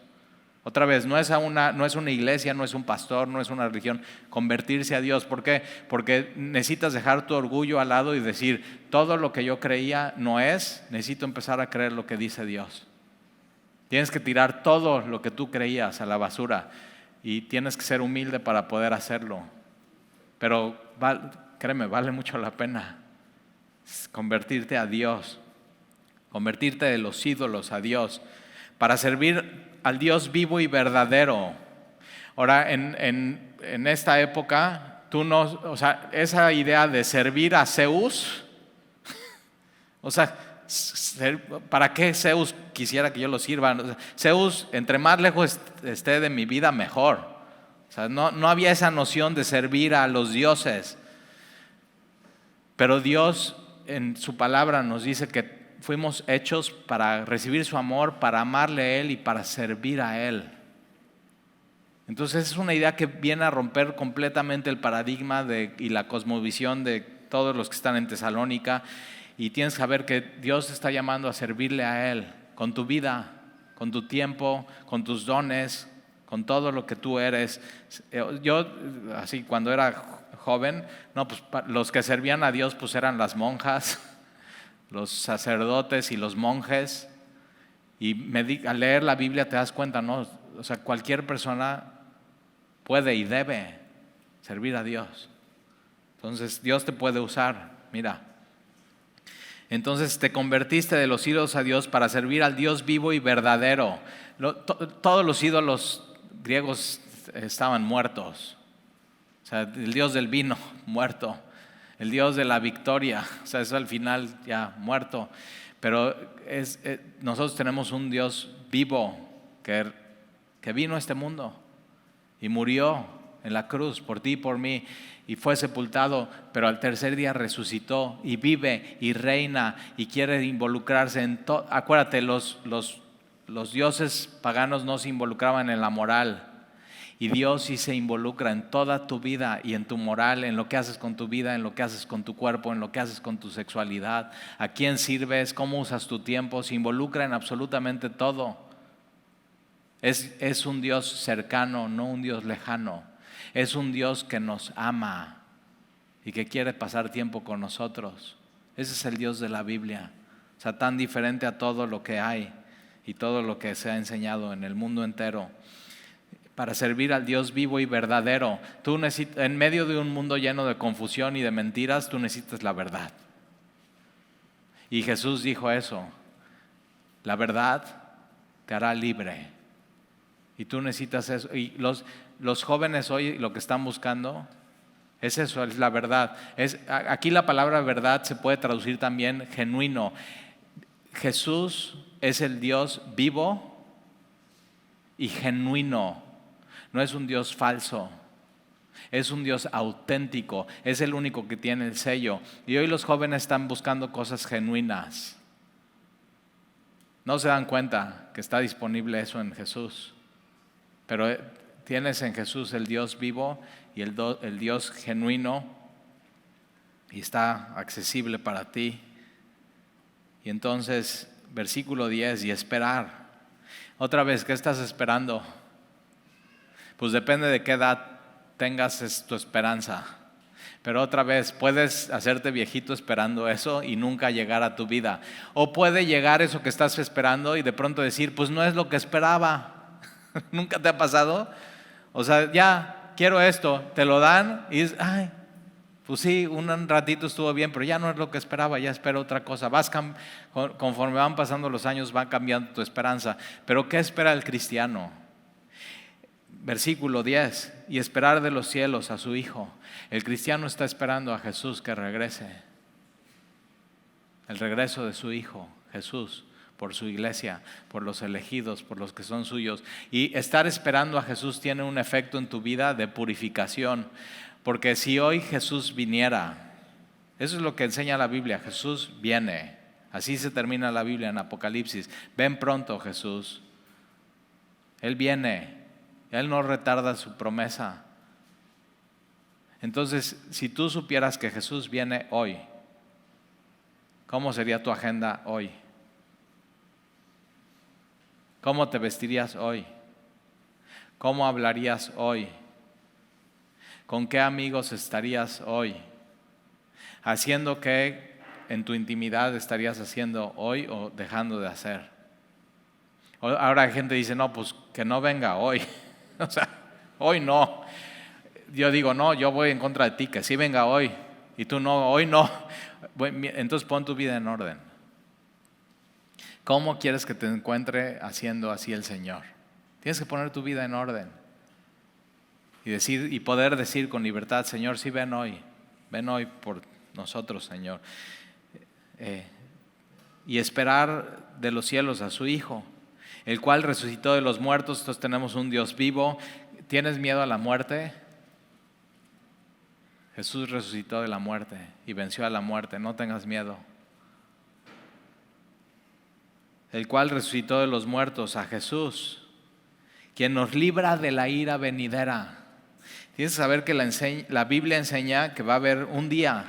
Otra vez, no es una iglesia, no es un pastor, no es una religión. Convertirse a Dios. ¿Por qué? Porque necesitas dejar tu orgullo al lado y decir, todo lo que yo creía no es, necesito empezar a creer lo que dice Dios. Tienes que tirar todo lo que tú creías a la basura y tienes que ser humilde para poder hacerlo. Pero créeme, vale mucho la pena convertirte a Dios, convertirte de los ídolos a Dios, para servir al Dios vivo y verdadero. Ahora, en esta época, esa idea de servir a Zeus, o sea, ¿para qué Zeus quisiera que yo lo sirva? Zeus, entre más lejos esté de mi vida, mejor. O sea, no había esa noción de servir a los dioses. Pero Dios en su palabra nos dice que fuimos hechos para recibir su amor, para amarle a Él y para servir a Él. Entonces es una idea que viene a romper completamente el paradigma y la cosmovisión de todos los que están en Tesalónica. Y tienes que saber que Dios te está llamando a servirle a Él con tu vida, con tu tiempo, con tus dones, con todo lo que tú eres. Yo, así, cuando era joven, pues los que servían a Dios pues eran las monjas, los sacerdotes y los monjes. Y al leer la Biblia te das cuenta, ¿no? O sea, cualquier persona puede y debe servir a Dios. Entonces, Dios te puede usar, mira. Entonces te convertiste de los ídolos a Dios para servir al Dios vivo y verdadero. Todos los ídolos griegos estaban muertos. O sea, el dios del vino, muerto. El dios de la victoria, o sea, eso al final ya muerto. Pero nosotros tenemos un Dios vivo que vino a este mundo y murió en la cruz por ti y por mí, y fue sepultado, pero al tercer día resucitó y vive y reina y quiere involucrarse en todo. Acuérdate, los dioses paganos no se involucraban en la moral, Y Dios sí se involucra en toda tu vida y en tu moral, en lo que haces con tu vida, en lo que haces con tu cuerpo, en lo que haces con tu sexualidad, a quién sirves, cómo usas tu tiempo, se involucra en absolutamente todo. Es un Dios cercano, no un Dios lejano. Es un Dios que nos ama y que quiere pasar tiempo con nosotros. Ese es el Dios de la Biblia. O sea, tan diferente a todo lo que hay y todo lo que se ha enseñado en el mundo entero. Para servir al Dios vivo y verdadero, tú necesitas, en medio de un mundo lleno de confusión y de mentiras, tú necesitas la verdad. Y Jesús dijo eso: la verdad te hará libre. Y tú necesitas eso. Y los jóvenes hoy lo que están buscando es eso, es la verdad. Aquí la palabra verdad se puede traducir también genuino. Jesús es el Dios vivo y genuino. No es un Dios falso, es un Dios auténtico, es el único que tiene el sello. Y hoy los jóvenes están buscando cosas genuinas. No se dan cuenta que está disponible eso en Jesús, pero tienes en Jesús el Dios vivo y el Dios genuino, y está accesible para ti. Y entonces, versículo 10, y esperar. Otra vez, ¿qué estás esperando? Pues depende de qué edad tengas tu esperanza. Pero otra vez, puedes hacerte viejito esperando eso y nunca llegar a tu vida. O puede llegar eso que estás esperando y de pronto decir, pues no es lo que esperaba. ¿Nunca te ha pasado? O sea, ya quiero esto, te lo dan y dices, ay, pues sí, un ratito estuvo bien, pero ya no es lo que esperaba, ya espero otra cosa. Conforme van pasando los años, va cambiando tu esperanza. Pero ¿qué espera el cristiano? Versículo 10, y esperar de los cielos a su Hijo. El cristiano está esperando a Jesús que regrese. El regreso de su Hijo, Jesús, por su iglesia, por los elegidos, por los que son suyos. Y estar esperando a Jesús tiene un efecto en tu vida de purificación. Porque si hoy Jesús viniera, eso es lo que enseña la Biblia, Jesús viene. Así se termina la Biblia en Apocalipsis. Ven pronto, Jesús. Él viene. Él no retarda su promesa. Entonces, si tú supieras que Jesús viene hoy, ¿cómo sería tu agenda hoy? ¿Cómo te vestirías hoy? ¿Cómo hablarías hoy? ¿Con qué amigos estarías hoy? ¿Haciendo qué en tu intimidad estarías haciendo hoy o dejando de hacer? Ahora hay gente que dice, no, pues que no venga hoy. O sea, hoy no. Yo digo, no, yo voy en contra de ti, que sí venga hoy. Y tú no, hoy no. Entonces pon tu vida en orden. ¿Cómo quieres que te encuentre haciendo así el Señor? Tienes que poner tu vida en orden. Y poder decir con libertad, Señor, sí ven hoy por nosotros, Señor. Y esperar de los cielos a su Hijo, el cual resucitó de los muertos. Entonces tenemos un Dios vivo. ¿Tienes miedo a la muerte? Jesús resucitó de la muerte y venció a la muerte, no tengas miedo. El cual resucitó de los muertos, a Jesús, quien nos libra de la ira venidera. Tienes que saber que la Biblia enseña que va a haber un día,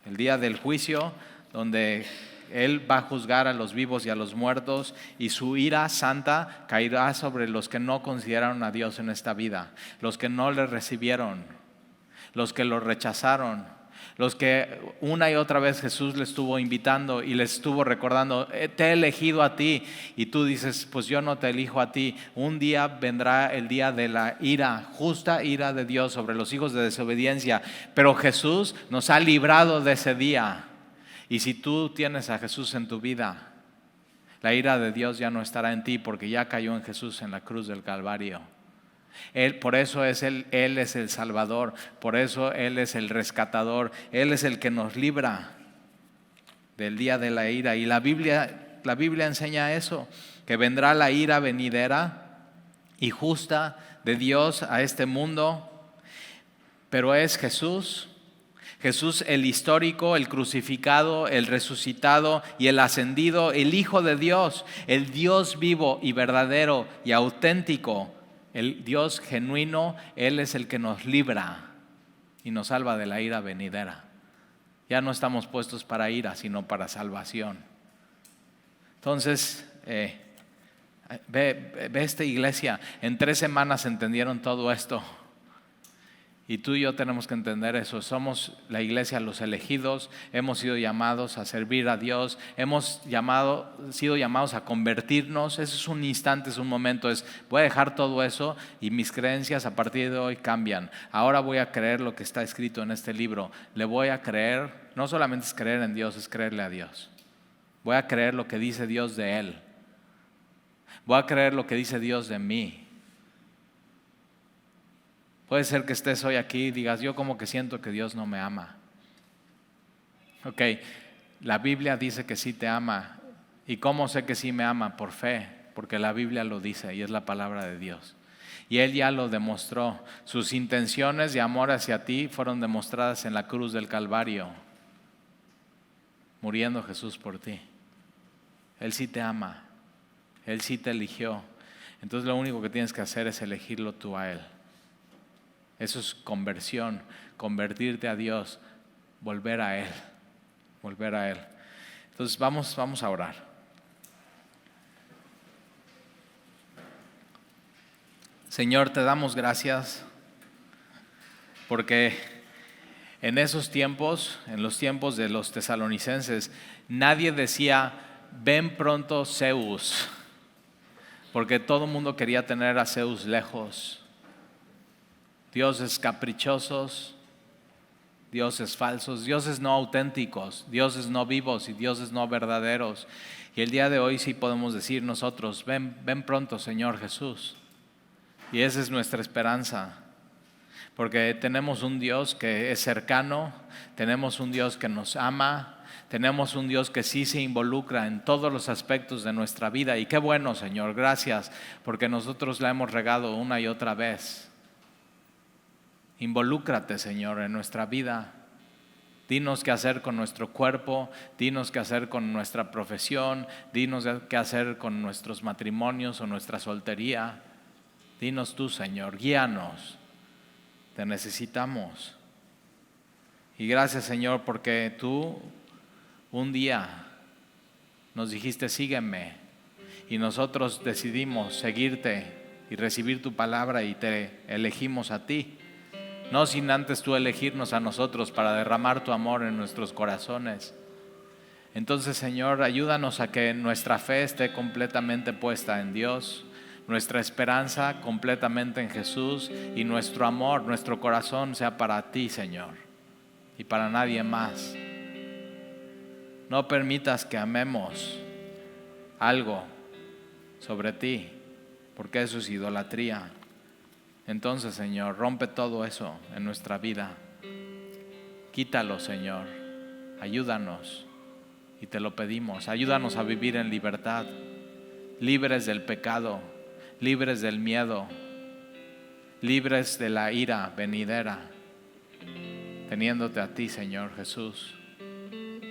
el día del juicio, donde Él va a juzgar a los vivos y a los muertos, y su ira santa caerá sobre los que no consideraron a Dios en esta vida, los que no le recibieron, los que lo rechazaron, los que una y otra vez Jesús les estuvo invitando y les estuvo recordando, te he elegido a ti, y tú dices, pues yo no te elijo a ti. Un día vendrá el día de la ira, justa ira de Dios sobre los hijos de desobediencia, pero Jesús nos ha librado de ese día. Y si tú tienes a Jesús en tu vida, la ira de Dios ya no estará en ti, porque ya cayó en Jesús en la cruz del Calvario. Por eso Él es el Salvador, por eso Él es el rescatador, Él es el que nos libra del día de la ira. Y la Biblia enseña eso, que vendrá la ira venidera y justa de Dios a este mundo, pero es Jesús el histórico, el crucificado, el resucitado y el ascendido, el Hijo de Dios, el Dios vivo y verdadero y auténtico, El Dios genuino, Él es el que nos libra y nos salva de la ira venidera. Ya no estamos puestos para ira, sino para salvación. Entonces, ve esta iglesia, en 3 semanas entendieron todo esto. Y tú y yo tenemos que entender eso. Somos la iglesia, los elegidos, hemos sido llamados a servir a Dios, hemos sido llamados a convertirnos. Eso es un instante, es un momento, voy a dejar todo eso y mis creencias a partir de hoy cambian. Ahora voy a creer lo que está escrito en este libro. Le voy a creer, no solamente es creer en Dios, es creerle a Dios. Voy a creer lo que dice Dios de Él. Voy a creer lo que dice Dios de mí. Puede ser que estés hoy aquí y digas, yo como que siento que Dios no me ama. Ok, la Biblia dice que sí te ama. ¿Y cómo sé que sí me ama? Por fe, porque la Biblia lo dice y es la palabra de Dios. Y Él ya lo demostró. Sus intenciones de amor hacia ti fueron demostradas en la cruz del Calvario, muriendo Jesús por ti. Él sí te ama, Él sí te eligió. Entonces lo único que tienes que hacer es elegirlo tú a Él. Eso es conversión, convertirte a Dios, volver a Él, volver a Él. Entonces vamos a orar. Señor, te damos gracias porque en esos tiempos, en los tiempos de los tesalonicenses, nadie decía, ven pronto Zeus, porque todo el mundo quería tener a Zeus lejos. Dioses caprichosos, dioses falsos, dioses no auténticos, dioses no vivos y dioses no verdaderos. Y el día de hoy sí podemos decir nosotros, ven pronto Señor Jesús. Y esa es nuestra esperanza, porque tenemos un Dios que es cercano, tenemos un Dios que nos ama, tenemos un Dios que sí se involucra en todos los aspectos de nuestra vida. Y qué bueno, Señor, gracias, porque nosotros la hemos regado una y otra vez. Involúcrate, Señor, en nuestra vida. Dinos qué hacer con nuestro cuerpo, dinos qué hacer con nuestra profesión, dinos qué hacer con nuestros matrimonios o nuestra soltería. Dinos tú, Señor, guíanos. Te necesitamos. Y gracias, Señor, porque tú un día nos dijiste, sígueme. Y nosotros decidimos seguirte y recibir tu palabra y te elegimos a ti. No sin antes tú elegirnos a nosotros para derramar tu amor en nuestros corazones. Entonces, Señor, ayúdanos a que nuestra fe esté completamente puesta en Dios, nuestra esperanza completamente en Jesús y nuestro amor, nuestro corazón sea para ti, Señor, y para nadie más. No permitas que amemos algo sobre ti, porque eso es idolatría. Entonces, Señor, rompe todo eso en nuestra vida. Quítalo, Señor. Ayúdanos y te lo pedimos. Ayúdanos a vivir en libertad, libres del pecado, libres del miedo, libres de la ira venidera, teniéndote a ti, Señor Jesús.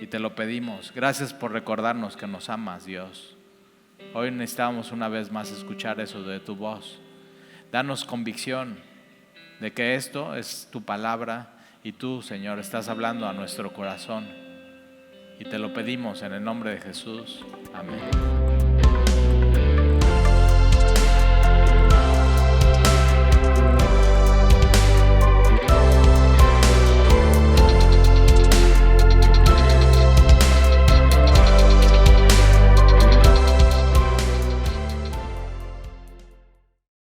Y te lo pedimos. Gracias por recordarnos que nos amas, Dios. Hoy necesitamos una vez más escuchar eso de tu voz. Danos convicción de que esto es tu palabra y tú, Señor, estás hablando a nuestro corazón. Y te lo pedimos en el nombre de Jesús. Amén.